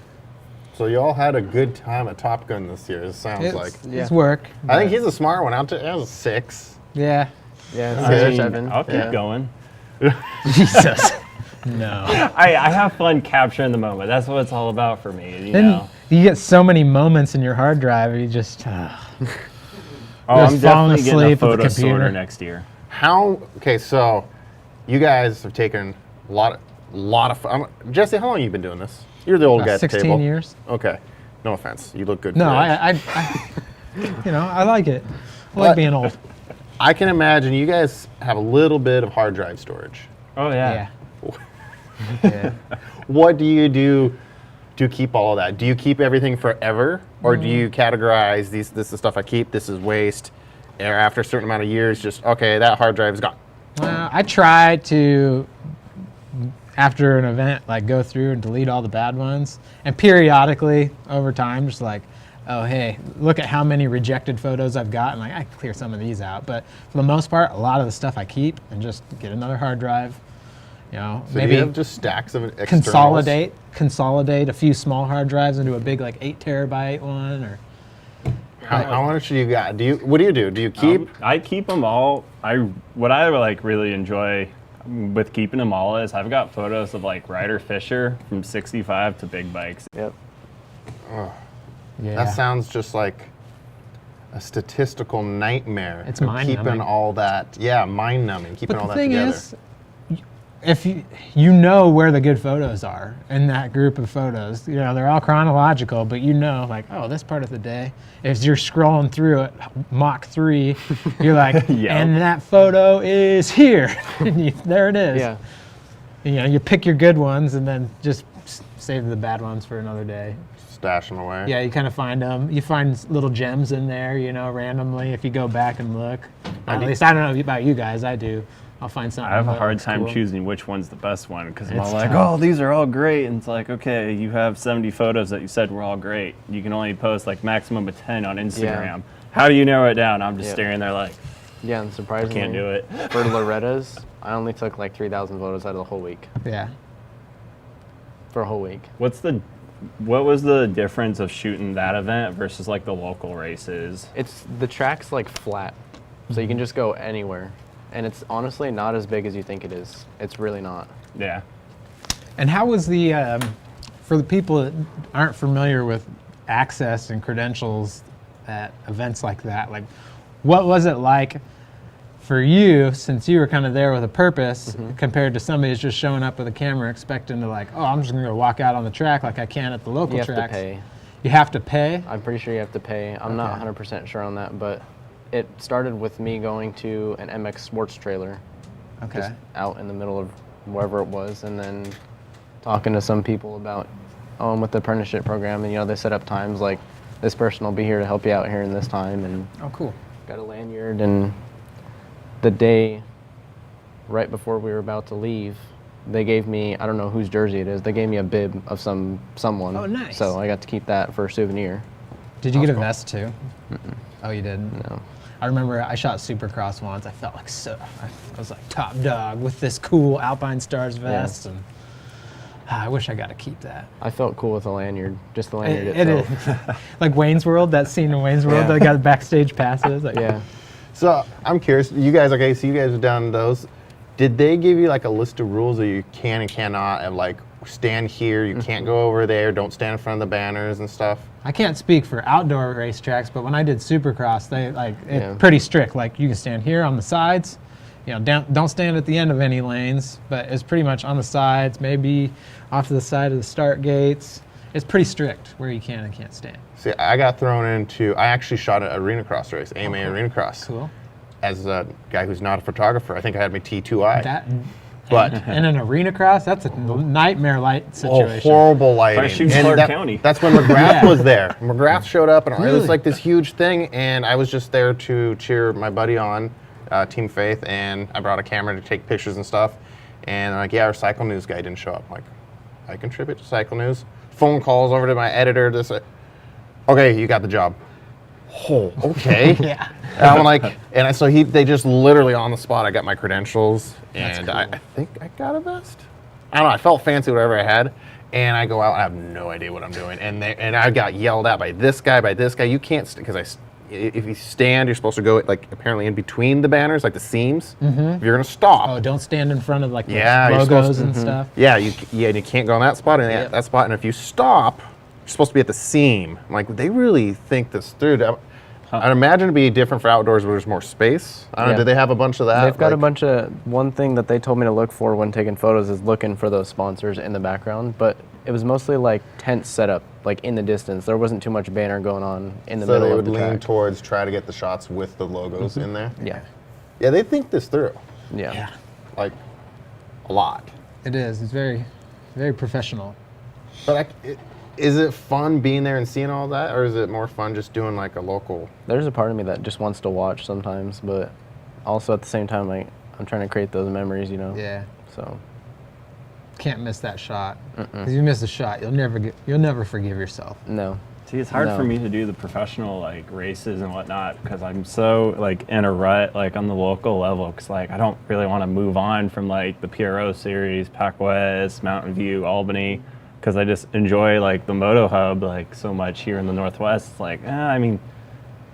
So you all had a good time at Top Gun this year. It sounds like. It's work. I think he's a smart one. Out to that was a 6. Yeah. Yeah. I 6 or mean, 7. I'll keep yeah. going. Jesus. No. I have fun capturing the moment. That's what it's all about for me. Then you get so many moments in your hard drive, you just. Oh, Just I'm falling definitely getting a asleep with the photo computer. sorter next year. Okay, so you guys have taken a lot of fun. Jesse, how long have you been doing this? You're the old guy at the 16 table. years. Okay. No offense. You look good. No, for it. I like it. I like What? being old. I can imagine you guys have a little bit of hard drive storage. Oh Yeah. Yeah. What do you do to keep all of that? Do you keep everything forever, or do you categorize these? This is stuff I keep. This is waste. Or after a certain amount of years, just okay, that hard drive is gone. I try to, after an event, like go through and delete all the bad ones, and periodically over time, just like, oh hey, look at how many rejected photos I've got, and like I can clear some of these out. But for the most part, a lot of the stuff I keep and just get another hard drive. So Maybe do you have just stacks of externals? consolidate a few small hard drives into a big like 8 terabyte one, or How much do you got? What do you do? Do you keep? I keep them all. What I like really enjoy with keeping them all is I've got photos of like Ryder Fisher from 65 to big bikes. Yep. yeah. That sounds just like a statistical nightmare. It's of mind-numbing. keeping all that. Yeah, mind numbing. Keeping But all the that thing together. is, if you know where the good photos are in that group of photos, they're all chronological, but like, oh, this part of the day, as you're scrolling through it, Mach 3, you're like, Yep. and that photo is here. And there it is. Yeah. You pick your good ones and then just save the bad ones for another day. Stash them away. Yeah, you kind of find them. You find little gems in there, randomly if you go back and look. At least I don't know about you guys, I do. I'll find something. I have a that hard looks time cool. choosing which one's the best one because I'm It's all like, tough. oh, these are all great. And it's like, okay, you have 70 photos that you said were all great. You can only post like maximum of 10 on Instagram. How do you narrow it down? I'm just Yep. staring there like, Yeah, and surprisingly, can't do it. for Loretta's, I only took like 3,000 photos out of the whole week. Yeah. For a whole week. What was the difference of shooting that event versus like the local races? The track's like flat, so you can just go anywhere. And it's honestly not as big as you think it is. It's really not. Yeah. And how was the, for the people that aren't familiar with access and credentials at events like that, like what was it like for you, since you were kind of there with a purpose, compared to somebody who's just showing up with a camera expecting to like, oh, I'm just gonna go walk out on the track like I can at the local You have tracks. to pay. You have to pay? I'm pretty sure you have to pay. I'm not 100% sure on that, but it started with me going to an MX sports trailer. Okay. Just out in the middle of wherever it was, and then talking to some people about, oh, I'm with the apprenticeship program, and they set up times like this person will be here to help you out here in this time, and Oh, cool. got a lanyard. And the day right before we were about to leave, they gave me, I don't know whose jersey it is, they gave me a bib of someone. Oh, nice. So I got to keep that for a souvenir. Did you get a cool. vest too? Oh, you didn't? No. I remember I shot Supercross once. I felt like I was like top dog with this cool Alpine Stars vest, and I wish I got to keep that. I felt cool with the lanyard, just the lanyard It itself. is. Like Wayne's World, that scene in Wayne's World, Yeah. they got backstage passes. Like, Yeah. So I'm curious, you guys, okay, so you guys are down those. Did they give you like a list of rules that you can and cannot, and like stand here, you can't go over there, don't stand in front of the banners and stuff? I can't speak for outdoor racetracks, but when I did Supercross, they Yeah. it's pretty strict. Like you can stand here on the sides, don't stand at the end of any lanes, but it's pretty much on the sides, maybe off to the side of the start gates. It's pretty strict where you can and can't stand. See, I got thrown into, I actually shot an arena cross race, AMA Arena Cross, Cool. as a guy who's not a photographer. I think I had my T2I. That But and an arena cross, that's a nightmare light situation. horrible lighting. shoots And Clark County. That's when McGrath Yeah. was there. McGrath showed up, and it Really? was like this huge thing, and I was just there to cheer my buddy on, Team Faith, and I brought a camera to take pictures and stuff. And they're like, yeah, our Cycle News guy didn't show up. I'm like, I contribute to Cycle News. Phone calls over to my editor to say, okay, you got the job. Oh, okay. Yeah. And I'm like, so they just literally on the spot, I got my credentials, and I think I got a vest. I don't know, I felt fancy, whatever I had, and I go out, I have no idea what I'm doing, and I got yelled at by this guy, you can't, because if you stand, you're supposed to go like apparently in between the banners, like the seams. If you're gonna stop, Oh, don't stand in front of like the Yeah, you're logos supposed and stuff. yeah, and you can't go on that spot and Yep. that spot, and if you stop, you're supposed to be at the seam. I'm like, they really think this through. I'd imagine it'd be different for outdoors where there's more space. I don't know, Yeah. do they have a bunch of that? They've got a Like- bunch of, one thing that they told me to look for when taking photos is looking for those sponsors in the background, but it was mostly like tents set up like in the distance. There wasn't too much banner going on in the So middle they of would the lean track. towards try to get the shots with the logos in there. Yeah. Yeah, they think this through, Yeah. like a lot. It is. It's very, very professional. But is it fun being there and seeing all that, or is it more fun just doing like a local? There's a part of me that just wants to watch sometimes, but also at the same time, like I'm trying to create those memories, Yeah. So Can't miss that shot. Because you miss a shot, you'll never forgive yourself. no. See, it's hard No. for me to do the professional like races and whatnot because I'm so like in a rut like on the local level because like I don't really want to move on from like the PRO series, Pac West, Mountain View, Albany because I just enjoy like the Moto Hub like so much here in the Northwest. It's like, I mean,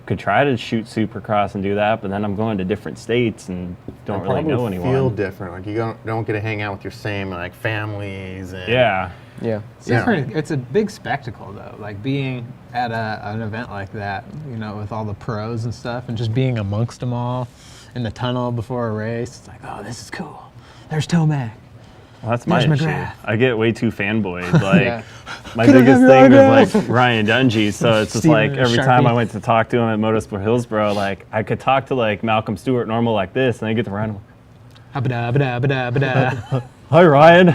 could try to shoot Supercross and do that, but then I'm going to different states and don't It really know probably anyone. Feel different. Like you don't get to hang out with your same like families. And Yeah. Yeah. It's, Yeah. it's a big spectacle though, like being at an event like that, with all the pros and stuff, and just being amongst them all in the tunnel before a race. It's like, oh, this is cool. There's Tomac. Well, that's my There's issue. McGrath. I get way too fanboyed. Like Yeah. my Can I biggest have your thing autograph? was like Ryan Dungey. So it's just Steven like and every time Sharpie. I went to talk to him at Motorsport Hillsboro, like I could talk to like Malcolm Stewart normal like this, and I get to Ryan. Ba-da, ba-da, ba-da, ba-da. Hi Ryan,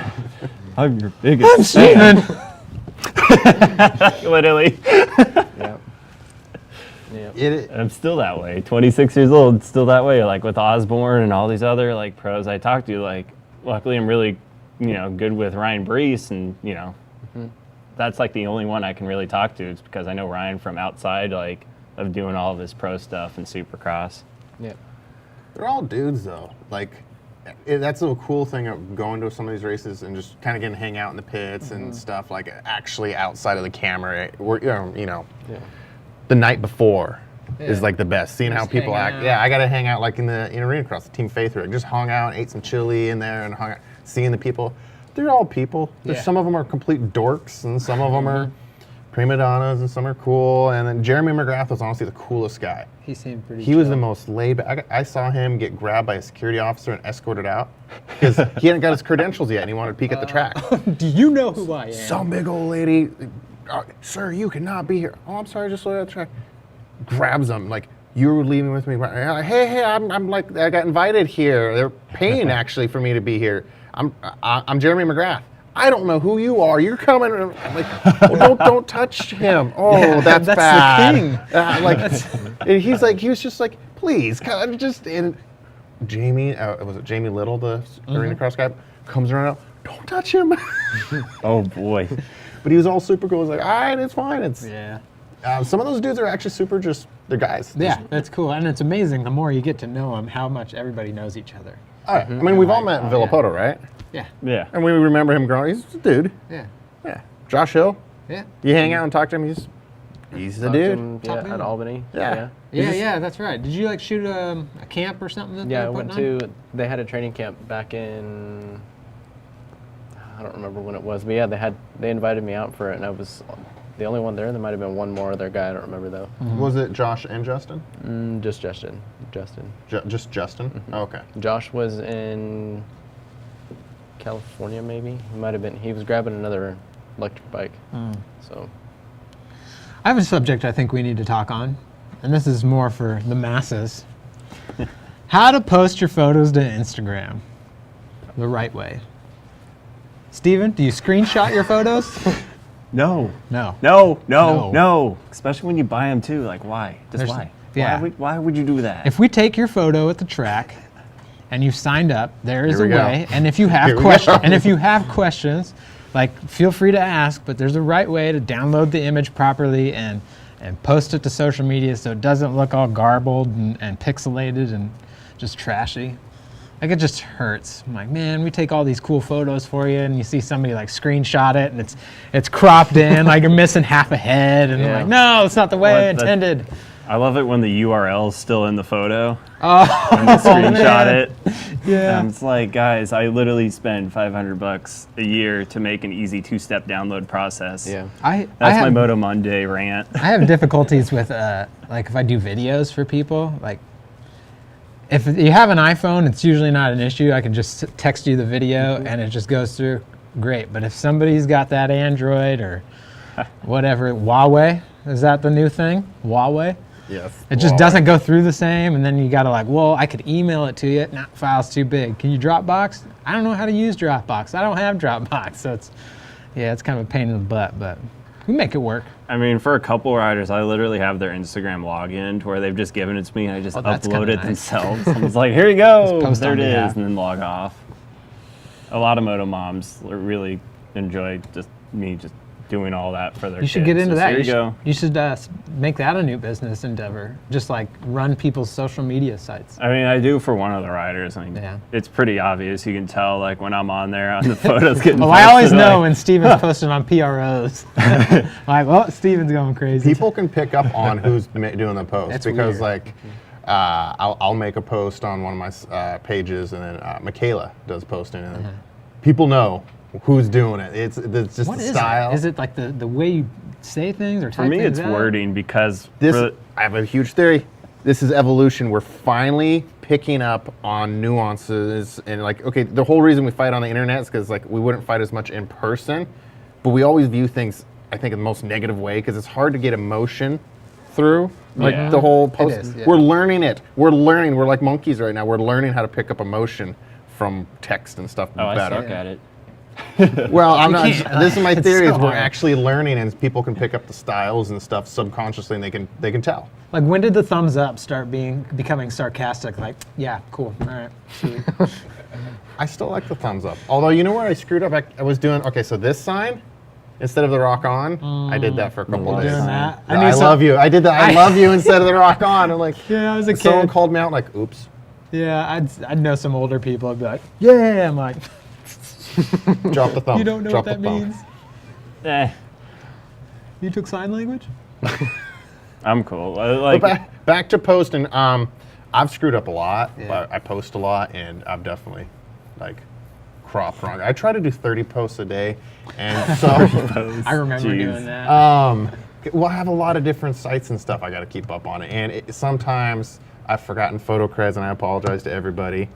I'm your biggest I'm fan. Steven. Literally. Yeah. Yeah. I'm still that way. 26 years old, still that way. Like with Osborne and all these other like pros I talk to, like luckily I'm really, good with Ryan Brees, and that's like the only one I can really talk to. It's because I know Ryan from outside, like of doing all of his pro stuff and Supercross. Yeah. They're all dudes though. Like that's the cool thing of going to some of these races and just kind of getting to hang out in the pits and stuff, like actually outside of the camera. The night before is like the best. Seeing how people hanging act. out. Yeah, I got to hang out like in arena cross, the Team Faith rig. Just hung out, ate some chili in there, and hung out, seeing the people. They're all people. Yeah. Some of them are complete dorks, and some of them are prima donnas, and some are cool. And then Jeremy McGrath was honestly the coolest guy. He seemed pretty He was chill. the most laid back. I saw him get grabbed by a security officer and escorted out because he hadn't got his credentials yet and he wanted to peek at the track. Do you know who I am? Some big old lady, sir, you cannot be here. Oh, I'm sorry, just look at the track. Grabs him, like, you were leaving with me. Like, hey, I'm like, I got invited here. They're paying actually for me to be here. I'm Jeremy McGrath. I don't know who you are. You're coming. I'm like, well, don't touch him. Oh, Yeah, that's that's the bad. king. And he was just like, please, kind of just. And Jamie, was it Jamie Little, the arena cross guy, comes around. Don't touch him. Oh boy. But he was all super cool. He was like, all right, it's fine. Yeah. Some of those dudes are actually super. They're guys. Yeah, that's cool. And it's amazing the more you get to know them, how much everybody knows each other. I mean, we've all met in Villapoto, right? Yeah. Yeah. And we remember him growing. He's a dude. Yeah. Yeah. Josh Hill. Yeah. You hang out and talk to him. He's the dude. Top Yeah, man. at Albany. Yeah. Yeah, that's right. Did you like shoot a camp or something? That Yeah, they I were went putting on? to. They had a training camp back in. I don't remember when it was, but yeah, they invited me out for it, and I was the only one there. There might have been one more other guy. I don't remember though. Was it Josh and Justin? Just Justin. Just Justin? Oh, okay. Josh was in California, maybe. He might have been. He was grabbing another electric bike. So. I have a subject I think we need to talk on, and this is more for the masses. How to post your photos to Instagram the right way. Steven, do you screenshot your photos? No. No. No. Especially when you buy them too. Like, why? Just There's- why? yeah. Why would you do that? If we take your photo at the track and you've signed up, there is Here a we go. way. And if you have Here we questions, go. and if you have questions, like feel free to ask. But there's a right way to download the image properly and post it to social media so it doesn't look all garbled and pixelated and just trashy. Like, it just hurts. I'm like, man, we take all these cool photos for you, and you see somebody like screenshot it, and it's cropped in, like you're missing half a head, and I'm Yeah. like, no, it's not the way I What the- intended. I love it when the URL's still in the photo. Oh, When they screenshot man. it. Yeah. It's like, guys, I literally spend $500 a year to make an easy 2-step download process. Yeah. I That's my have, Moto Monday rant. I have difficulties with like if I do videos for people, like if you have an iPhone, it's usually not an issue. I can just text you the video and it just goes through great. But if somebody's got that Android or whatever, Huawei, is that the new thing? Huawei? Yes. It just doesn't go through the same, and then you gotta like, well, I could email it to you. Nah, file's too big. Can you Dropbox? I don't know how to use Dropbox. I don't have Dropbox, so it's kind of a pain in the butt, but we make it work. I mean, for a couple riders, I literally have their Instagram login to where they've just given it to me and I just Oh, that's upload kinda it nice. themselves. And it's like, here you go. Just post There on it is, behalf. and then log off. A lot of Moto moms really enjoy just me just doing all that for their You should kids. get into So that. Here you go. You should make that a new business endeavor. Just like run people's social media sites. I mean, I do for one of the riders. I mean, Yeah. it's pretty obvious. You can tell, like, when I'm on there on the photos getting Well, I always posted, know like, when Steven's posting on PROs. Like, well, Steven's going crazy. People can pick up on who's doing the post That's because, weird. like, I'll make a post on one of my pages, and then Michaela does posting, and then people know who's doing it. It's just What the is style. it? Is it like the way you say things or For type me, things it's out? wording because I have a huge theory. This is evolution. We're finally picking up on nuances, and like, okay, the whole reason we fight on the internet is because like we wouldn't fight as much in person, but we always view things, I think, in the most negative way because it's hard to get emotion through. Like Yeah. the whole post. is, yeah. We're learning it. We're learning. We're like monkeys right now. We're learning how to pick up emotion from text and stuff I better. suck at it. Well, I'm not. can't. This is my It's theory: so is we're hard. actually learning, and people can pick up the styles and stuff subconsciously, and they can tell. Like, when did the thumbs up start becoming sarcastic? Like, yeah, cool, all right, sweet. I still like the thumbs up. Although, you know where I screwed up? I was doing, okay, so this sign, instead of the rock on, I did that for a couple of days. Doing that? I love you. I did that. I love you instead of the rock on. I'm like, Yeah, I was a someone kid. called me out, like, oops. Yeah, I'd know some older people. I'd be like, yeah. I'm like, Drop the thumb. you don't know Drop what that the thumb. means? Eh, You took sign language? I'm cool. But back to posting. I've screwed up a lot. I post a lot, and I've definitely, like, cropped wrong. I try to do 30 posts a day, and so I remember Jeez. doing that. well, I have a lot of different sites and stuff I got to keep up on it, and sometimes I've forgotten photo creds, and I apologize to everybody.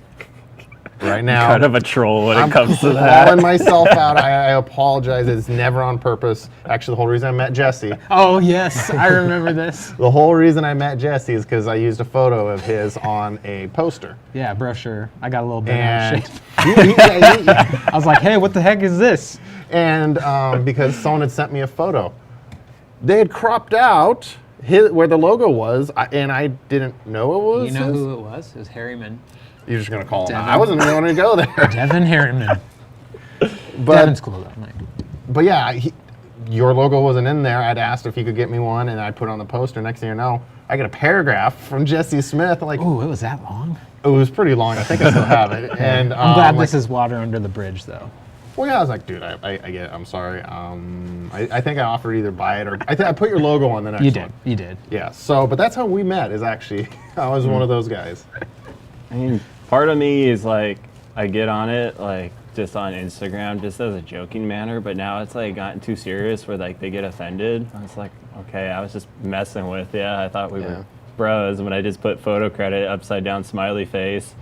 Right now, kind of a troll when I'm it comes to calling that. myself out. I apologize. It's never on purpose. Actually, the whole reason I met Jesse, Oh, yes, I remember this. the whole reason I met Jesse is because I used a photo of his on a poster. Yeah, brochure. I got a little bit out And of shape. I was like, hey, what the heck is this? and because someone had sent me a photo, they had cropped out where the logo was, and I didn't know it was. You know his. who it was? It was Harriman. You're just gonna call him out. Devin. I wasn't going to go there, Devin Harriman. but Devin's cool, though. Like, but yeah, your logo wasn't in there. I'd asked if he could get me one, and I put it on the poster. Next thing you know, I get a paragraph from Jesse Smith. Like, ooh, it was that long? it was pretty long. I think I still have it. And I'm glad like, this is water under the bridge, though. well, yeah, I was like, dude, I get it. I'm sorry. I think I offered either buy it or I put your logo on the next You one. did. You did. Yeah. So, but that's how we met. Is actually I was one of those guys. I mean, part of me is like, I get on it like just on Instagram, just as a joking manner, but now it's like gotten too serious where like they get offended. I was like, okay, I was just messing with you. I thought we were bros when I just put photo credit upside down smiley face,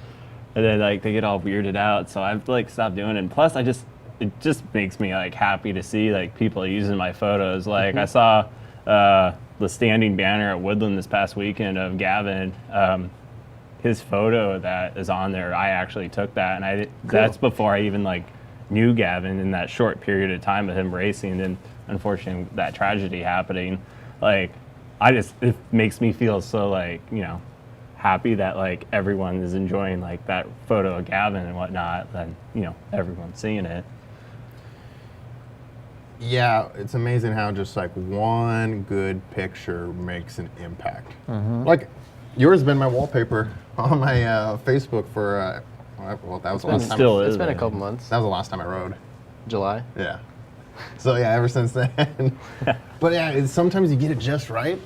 and then like they get all weirded out. So I've like stopped doing it. And plus, it just makes me like happy to see like people using my photos. Like I saw the standing banner at Woodland this past weekend of Gavin. His photo that is on there, I actually took that, and that's before I even like knew Gavin in that short period of time of him racing, and unfortunately that tragedy happening. Like, it makes me feel so like, you know, happy that like everyone is enjoying like that photo of Gavin and whatnot, and you know everyone's seeing it. Yeah, it's amazing how just like one good picture makes an impact. Like yours has been my wallpaper on my Facebook for well, that was the last time. Still It's is. been a man. couple months. That was the last time I rode. July. Yeah. So yeah, ever since then. But yeah, sometimes you get it just right.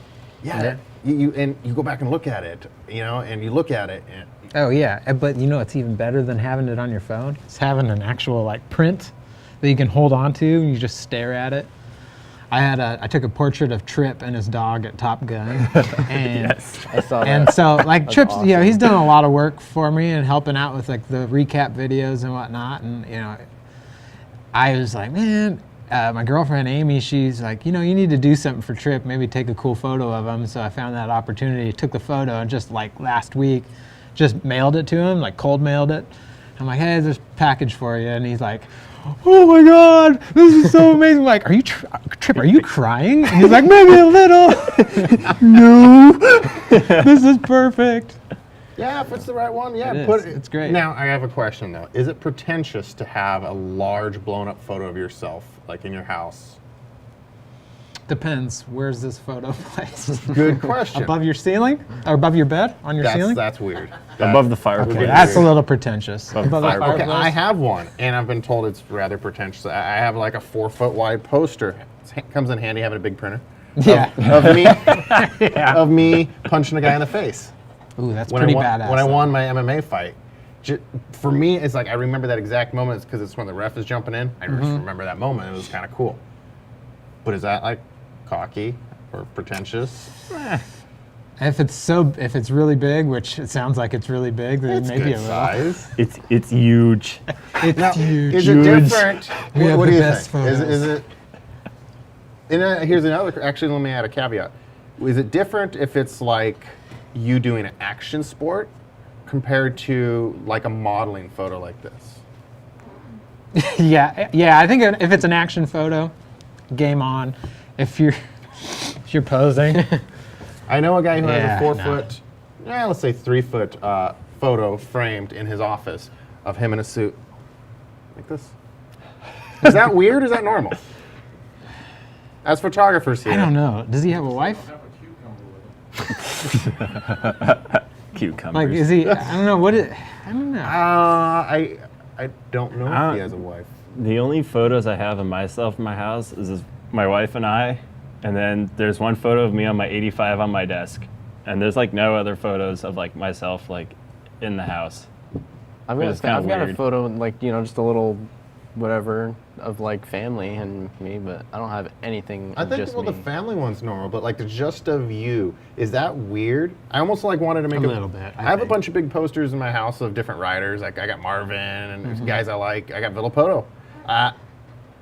Yeah. You go back and look at it, you know, and you look at it. And, Oh, yeah. But you know what's even better than having it on your phone? It's having an actual like print that you can hold on to and you just stare at it. I took a portrait of Tripp and his dog at Top Gun. And I saw that. And so, like, That's Tripp's, you know, awesome. he's done a lot of work for me and helping out with, like, the recap videos and whatnot. And, you know, I was like, man, my girlfriend, Amy, she's like, you know, you need to do something for Tripp, maybe take a cool photo of him. So I found that opportunity, took the photo, and just, like, last week, just mailed it to him, like, cold mailed it. I'm like, hey, there's a package for you. And he's like, oh my God, this is so amazing. I'm like, are you, Tripp, are you crying? And he's like, maybe a little. No, this is perfect. yeah, if it's the right one, yeah, It put is. it. It's great. Now I have a question though. Is it pretentious to have a large blown up photo of yourself, like in your house? Depends. Where's this photo placed? Good question. Above your ceiling? Or above your bed? On your ceiling? That's weird. Above the That fireplace. would Okay, be that's a weird. little pretentious. Above the Okay, fireplace? I have one, and I've been told it's rather pretentious. I have like a 4-foot wide poster. It comes in handy having a big printer. Yeah. Of me punching a guy in the face. Ooh, that's When pretty I won, badass. When I though. won my MMA fight, for me, it's like I remember that exact moment because it's when the ref is jumping in. I just remember that moment. It was kind of cool. But is that like cocky or pretentious? If it's really big, which it sounds like it's really big, then It's maybe good a little. size. It's huge. It's Now, huge. is it different? We have What the do you best think? Is photos. it? And here's another. Actually, let me add a caveat. Is it different if it's like you doing an action sport compared to like a modeling photo like this? Yeah. I think if it's an action photo, game on. If you're posing, I know a guy who has Yeah, a 4 no. foot, let's say 3 foot photo framed in his office of him in a suit. Like this. Is that weird or is that normal? As photographers here. I don't know. Does he have a wife? Cucumbers. Like, is he? I don't know. I don't know. I don't know I if he don't- has a wife. The only photos I have of myself in my house is my wife and I, and then there's one photo of me on my 85 on my desk, and there's like no other photos of like myself like in the house. I've It's got, kinda I've got a weird. photo, like, just a little whatever of like family and me, but I don't have anything I of think just well, me. the family one's normal, but like the just of you, is that weird? I almost like wanted to make A little bit, I I have a think. bunch of big posters in my house of different writers. Like I got Marvin and there's guys I like. I got Vielle.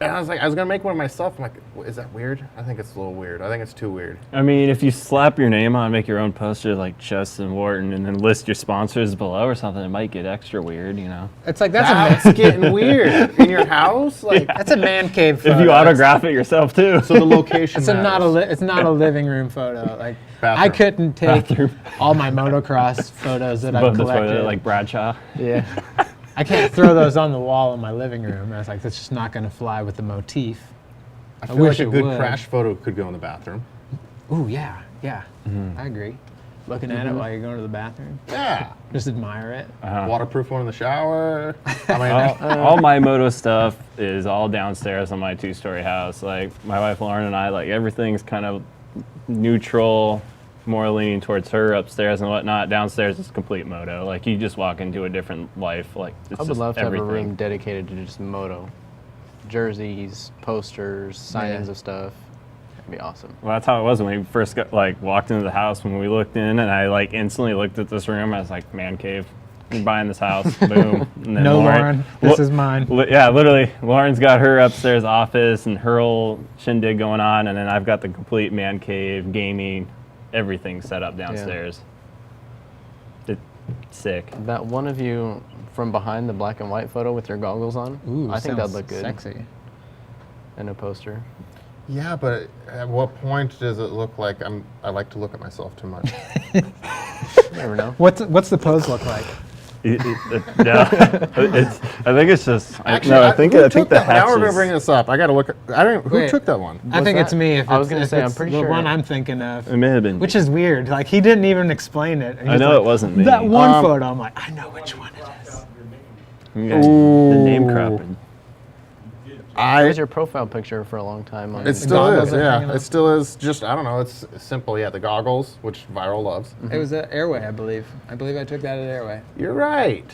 And I was gonna make one of myself. I'm like, is that weird? I think it's a little weird. I think it's too weird. I mean, if you slap your name on, make your own poster like Justin Wharton, and then list your sponsors below or something, it might get extra weird, you know. It's like that's That's getting weird in your house. Like, that's a man cave photo. If you autograph it yourself too. so the location. It's not a matters. it's not a living room photo. Like I Bathroom. couldn't take all my motocross photos that I've Above the collected. toilet, like Bradshaw. Yeah. I can't throw those on the wall in my living room. I was like, that's just not going to fly with the motif. I feel wish like a it good would. crash photo could go in the bathroom. Ooh, yeah. I agree. Looking at it while you're going to the bathroom, Yeah. just admire it. Waterproof one in the shower. I mean, All my moto stuff is all downstairs on my 2-story house. Like my wife Lauren and I, like everything's kind of neutral, more leaning towards her upstairs and whatnot. Downstairs is complete moto. Like you just walk into a different life. Like it's I would just love to have everything. a room dedicated to just moto. Jerseys, posters, signings of stuff. It'd be awesome. Well, that's how it was when we first walked into the house. When we looked in, and I like instantly looked at this room. I was like, "Man cave, we're buying this house." Boom. And then No, Lauren, this is mine. Yeah, literally. Lauren's got her upstairs office and her whole shindig going on, and then I've got the complete man cave, gaming, everything set up downstairs. It's sick. That one of you from behind the black and white photo with your goggles on, Ooh, I think that'd sounds look good Sexy. in a poster. yeah, but at what point does it look like I like to look at myself too much? You never know. What's the pose look like? Yeah, I think it's just. Actually, I think who I think took the that one? Now hatch we're gonna is- bring this up. I gotta look. I don't. Who Wait. took that one? I think that? it's me. If I was it's- gonna if say, I'm it's pretty the sure- one I'm thinking of. It may have been. Which is weird. Like he didn't even explain it. And I he's know like, it wasn't me. That one photo. I'm like, I know which one it is. You guys- the name cropping. It was your profile picture for a long time. On It still goggles is. are hanging Yeah, up. it still is. Just I don't know. It's simple. Yeah, the goggles, which Viral loves. It was at Airway, I believe. I believe I took that at Airway. You're right.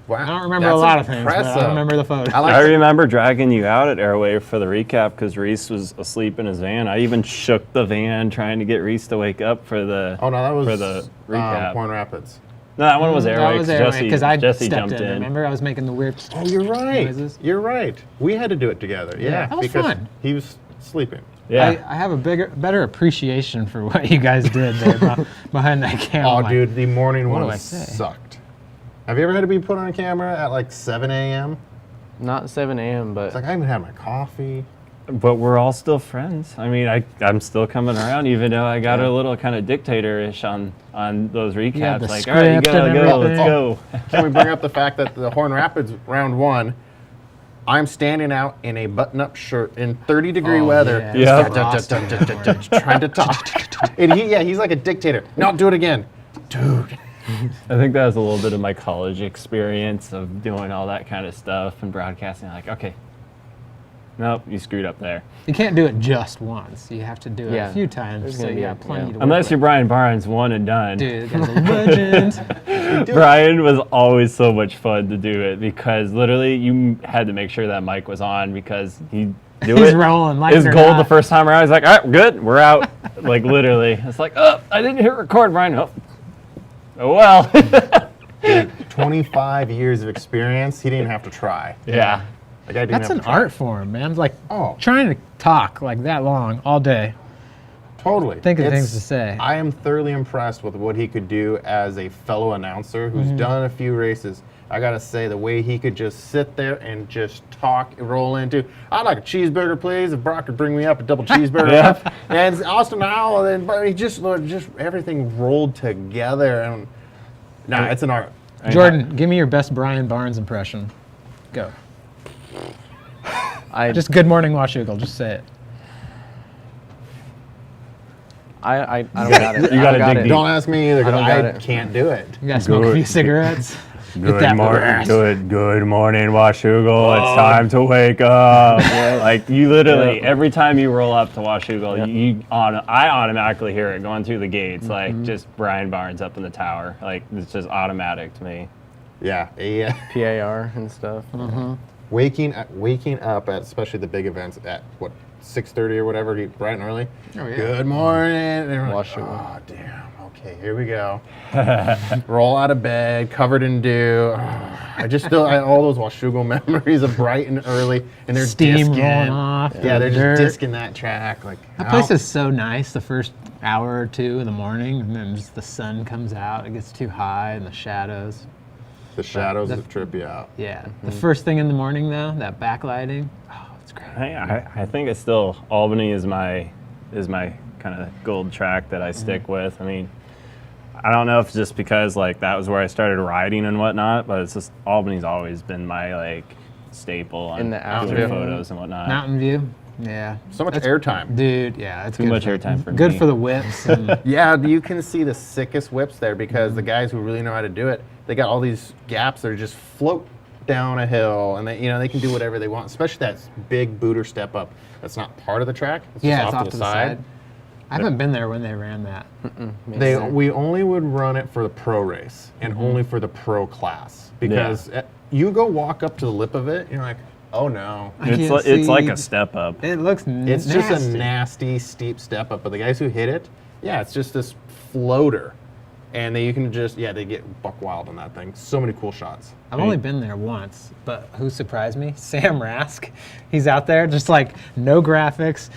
Wow. I don't remember that's a lot of things, but impressive. I remember the photo. I like I it. remember dragging you out at Airway for the recap because Reese was asleep in his van. I even shook the van trying to get Reese to wake up for the. Oh no, that was for the recap. Point Rapids. No, that one was Airway. That was Airway Jesse, because I Jesse stepped jumped in. in. Remember, I was making the weird. Oh, you're right. Noises. You're right. We had to do it together. Yeah, That was because fun. he was sleeping. Yeah. I have a better appreciation for what you guys did there behind that camera. Oh, I'm like, dude, the morning what one do I say? sucked. Have you ever had to be put on camera at like 7 a.m.? Not 7 a.m., but It's like I haven't had my coffee. But we're all still friends. I mean, I'm still coming around, even though I got a little kind of dictator-ish on those recaps. Yeah, the like, all right, you script gotta and go, let's everything. go. Can we bring up the fact that the Horn Rapids round one, I'm standing out in a button-up shirt in 30-degree Oh, weather, yeah. Yeah. trying to talk. And he's like a dictator. No, do it again, dude. I think that was a little bit of my college experience of doing all that kind of stuff and broadcasting. Like, okay, nope, you screwed up there. You can't do it just once. You have to do it Yeah. a few times. There's So gonna you be got plenty to work Unless with. you're Brian Barnes, one and done. Dude, the guy's a legend. Brian was always so much fun to do it because literally you had to make sure that mic was on because he do He's it. rolling like His goal the first time around. He's like, all right, good, we're out. Like literally, it's like, oh, I didn't hit record, Brian. Oh well. 25 years of experience. He didn't have to try. Yeah. Like I didn't That's have an to try. art form, man. Like Oh. trying to talk like that long all day. Totally. Thinking of things to say. I am thoroughly impressed with what he could do as a fellow announcer who's done a few races. I gotta say, the way he could just sit there and just talk, roll into, I'd like a cheeseburger, please. If Brock could bring me up a double cheeseburger, and Austin Howell, and but he just everything rolled together, and it's an art. Jordan, give me your best Brian Barnes impression. Go. Just Good Morning Washougal. Just say it. I don't got it. You gotta got dig it. deep. Don't ask me either, I because don't got I it. can't do it. You gotta smoke a few cigarettes. Good morning, Washougal. It's time to wake up. Like you literally, every time you roll up to Washougal, I automatically hear it going through the gates, like just Brian Barnes up in the tower. Like it's just automatic to me. Yeah, PAR and stuff. waking up at especially the big events at what 6:30 or whatever, bright and early. Oh, yeah. Good morning. And everyone's like, Washougal. oh damn. Okay, here we go. Roll out of bed, covered in dew. I all those Washougal memories of bright and early, and they're Steam disking. rolling off. Yeah, they're dirt. just disking that track. Like That place is so nice the first hour or two in the morning, and then just the sun comes out. It gets too high, and the shadows. the shadows that- that trip you out. Yeah. The first thing in the morning, though, that backlighting. Oh, it's great. I think it's still Albany is my kind of gold track that I stick with. I mean, I don't know if it's just because like that was where I started riding and whatnot, but it's just Albany's always been my like staple on In the doing afternoon. photos and whatnot. Mountain View. Yeah. So much That's- airtime. Dude, yeah, it's Too good much for- airtime for Good me. for the whips. And Yeah, you can see the sickest whips there because the guys who really know how to do it, they got all these gaps that are just float down a hill, and they can do whatever they want. Especially that big booter step up. That's not part of the track. It's yeah, just it's off to the side. I haven't been there when they ran that. We only would run it for the pro race and only for the pro class because you go walk up to the lip of it, you're like, oh no. I It's can't it's like see- a step up. It looks It's nasty. just a nasty, steep step up. But the guys who hit it, it's just this floater. And you can they get buck wild on that thing. So many cool shots. I've only been there once, but who surprised me? Sam Rask. He's out there just like no graphics,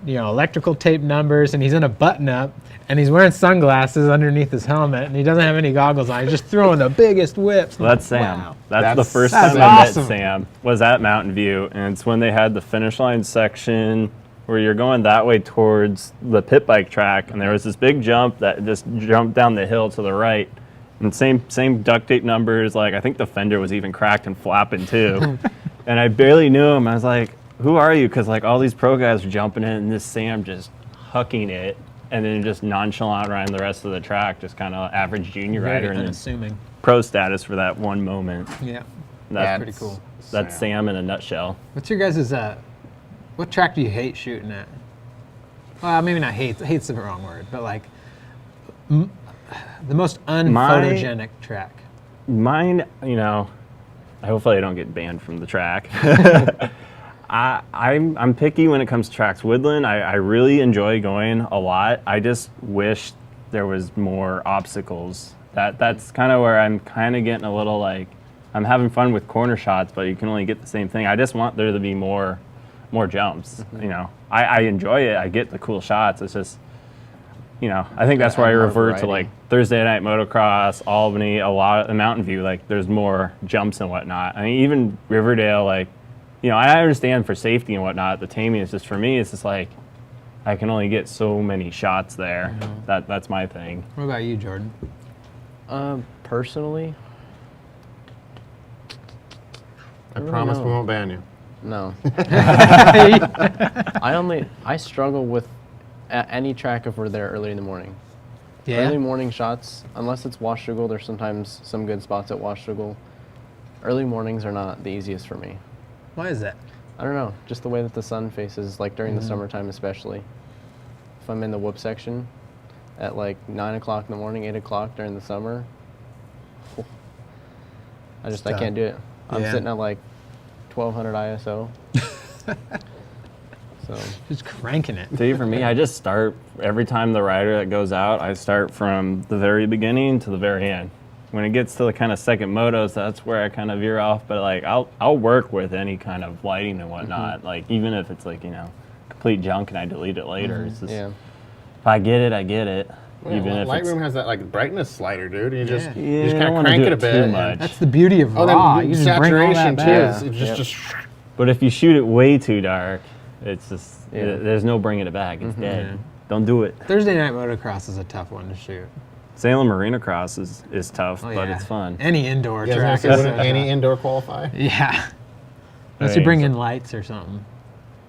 electrical tape numbers, and he's in a button up, and he's wearing sunglasses underneath his helmet, and he doesn't have any goggles on. He's just throwing the biggest whips. So that's Sam. Wow. That's the first that's time I awesome. met Sam was at Mountain View, and it's when they had the finish line section where you're going that way towards the pit bike track, and there was this big jump that just jumped down the hill to the right, and same duct tape numbers. Like I think the fender was even cracked and flapping too, and I barely knew him. I was like, "Who are you?" Because like all these pro guys are jumping in, and this Sam just hucking it, and then just nonchalant riding the rest of the track, just kind of average junior Very rider, and then unassuming. pro status for that one moment. Yeah. That's pretty cool. That's Sam in a nutshell. What's your guys' what track do you hate shooting at? Well, maybe not hate. Hate's the wrong word, but like the most unphotogenic track. Mine, hopefully I don't get banned from the track. I'm picky when it comes to tracks. Woodland, I really enjoy going a lot. I just wish there was more obstacles. That's kind of where I'm kind of getting a little like, I'm having fun with corner shots, but you can only get the same thing. I just want there to be more jumps. I enjoy it. I get the cool shots. It's just, I think that's where I more revert to variety. like Thursday night motocross, Albany, a lot of Mountain View. Like there's more jumps and whatnot. I mean, even Riverdale, like, I understand for safety and whatnot. The taming is just for me. It's just like I can only get so many shots there. That's my thing. What about you, Jordan? Personally, I really promise we know. won't ban you. no. I struggle with any track if we're there early in the morning. Early morning shots, unless it's Washougal, there's sometimes some good spots at Washougal. Early mornings are not the easiest for me. Why is that? I don't know, just the way that the sun faces, like during the summertime especially. If I'm in the whoop section at like 9 o'clock in the morning, 8 o'clock during the summer, I tough. can't do it. I'm Yeah. sitting at like 1200 ISO. So Just cranking it. See, for me, I just start every time the rider that goes out. I start from the very beginning to the very end. When it gets to the kind of second motos, that's where I kind of veer off. But like, I'll work with any kind of lighting and whatnot. Like even if it's like complete junk and I delete it later. It's just, yeah, If I get it, I get it. Well, Even if it's, Lightroom has that like brightness slider, dude. And you just, Yeah. you just I kind don't of wanna crank do it a it bit. too and- much. That's the beauty of Oh, raw. then You just bring all saturation that too. back. It's Yep. just but if you shoot it way too dark, it's just Yeah. there's no bringing it back. It's dead. Don't do it. Thursday night motocross is a tough one to shoot. Salem Marina Cross is tough, Oh, but yeah. it's fun. Any indoor Yeah, I track. was is gonna so say, wouldn't any tough. indoor qualify? Yeah. Unless you Right. bring in lights or something.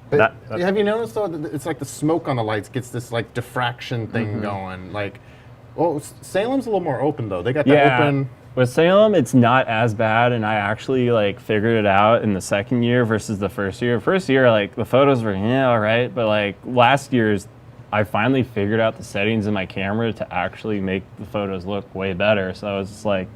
But That- have you noticed though that it's like the smoke on the lights gets this like diffraction thing going? Like, well, Salem's a little more open though. They got that Yeah. open. With Salem, it's not as bad, and I actually like figured it out in the second year versus the first year. First year, like the photos were all right, but like last year's, I finally figured out the settings in my camera to actually make the photos look way better. So I was just like,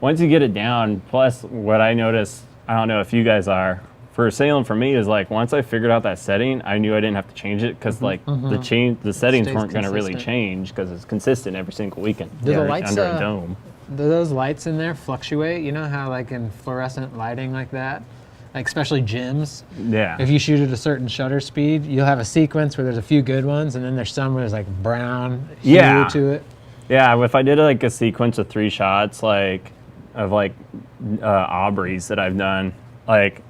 once you get it down, plus what I noticed, I don't know if you guys are, for Salem for me is like once I figured out that setting, I knew I didn't have to change it because like the settings Stays weren't going to really consistent. change because it's consistent every single weekend. Do the under- lights, under a dome. Do those lights in there fluctuate? You know how like in fluorescent lighting like that? Like especially gyms. Yeah. If you shoot at a certain shutter speed, you'll have a sequence where there's a few good ones and then there's some where there's like brown hue Yeah. to it. Yeah, if I did like a sequence of 3 shots, like of like Aubrey's that I've done, like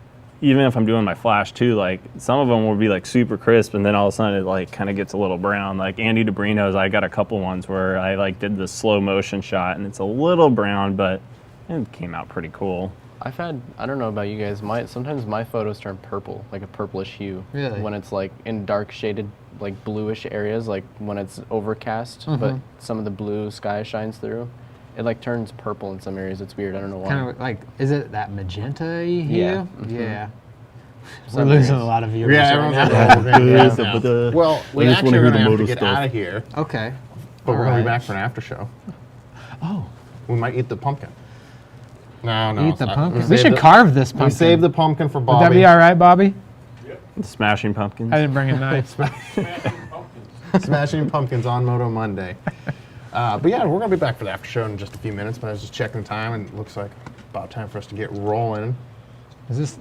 even if I'm doing my flash too, like some of them will be like super crisp, and then all of a sudden it like kind of gets a little brown. Like Andy DeBrino's, I got a couple ones where I like did the slow motion shot, and it's a little brown, but it came out pretty cool. I've had, I don't know about you guys, sometimes my photos turn purple, like a purplish hue. Really? When it's like in dark shaded, like bluish areas, like when it's overcast, but some of the blue sky shines through. It like turns purple in some areas. It's weird. I don't know why. Kind of like, is it that magenta hue? Yeah. Yeah. We're Some losing areas. a lot of viewers Yeah, right everyone's now. like, oh, man, Yeah, yeah, but, yeah. Well, we I just actually wanna are hear going to the have to Moto get stuff. out of here, Okay. but we're going to Alright. be back for an after show. Oh, We might eat the pumpkin. No. eat the I- pumpkin. We saved should the- carve this We pumpkin. saved the pumpkin for Would Bobby. that be all right, Bobby? Smashing pumpkins. I didn't bring a knife. Smashing pumpkins on Moto Monday. But yeah, we're going to be back for the after show in just a few minutes, but I was just checking the time, and it looks like about time for us to get rolling. Is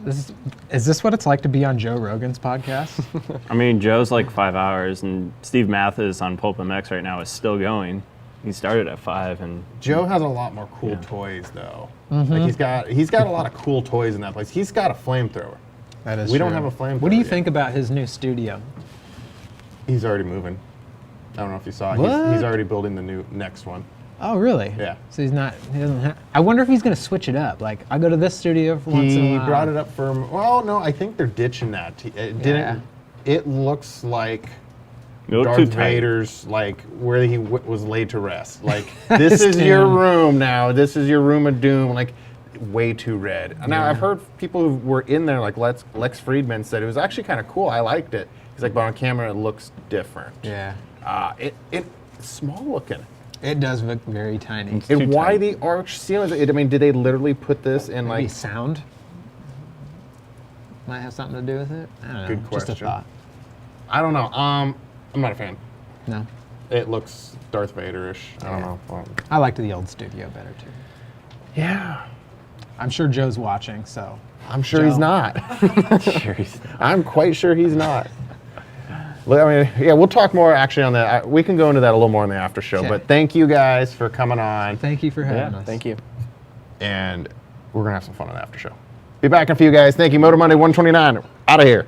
this what it's like to be on Joe Rogan's podcast? I mean, Joe's like 5 hours, and Steve Mathis on Pulp MX right now is still going. He started at 5, and Joe has a lot more cool toys, though. Like he's got a lot of cool toys in that place. He's got a flamethrower. That is We don't true. have a flamethrower What do you yet. think about his new studio? He's already moving. I don't know if you saw it. What? He's already building the next one. Oh, really? Yeah. So he doesn't have. I wonder if he's going to switch it up. Like, I go to this studio for once in a He while. brought it up for. Well, no, I think they're ditching that. It didn't. Yeah. It looks like it looked too Darth tight. Vader's, like where he was laid to rest. Like this is your room now. This is your room of doom. Like way too red. Now I've heard people who were in there, like Lex Friedman said it was actually kind of cool. I liked it. He's like, but on camera it looks different. Yeah. It's small looking. It does look very tiny. Too And why tight. the arch ceilings? I mean, did they literally put this in Maybe like? sound might have something to do with it. I don't know. Good Just a question. thought. I don't know. I'm not a fan. No. It looks Darth Vader-ish. I don't know. I liked the old studio better too. Yeah. I'm sure Joe's watching, so. I'm sure he's Joe. not. Sure he's not. I'm quite sure he's not. I mean, yeah, we'll talk more actually on that. We can go into that a little more in the after show. Okay. But thank you guys for coming on, Thank you for having Yeah, us. thank you. and we're gonna have some fun on the after show. Be back in a few, guys. Thank you, Moto Monday 129. Out of here.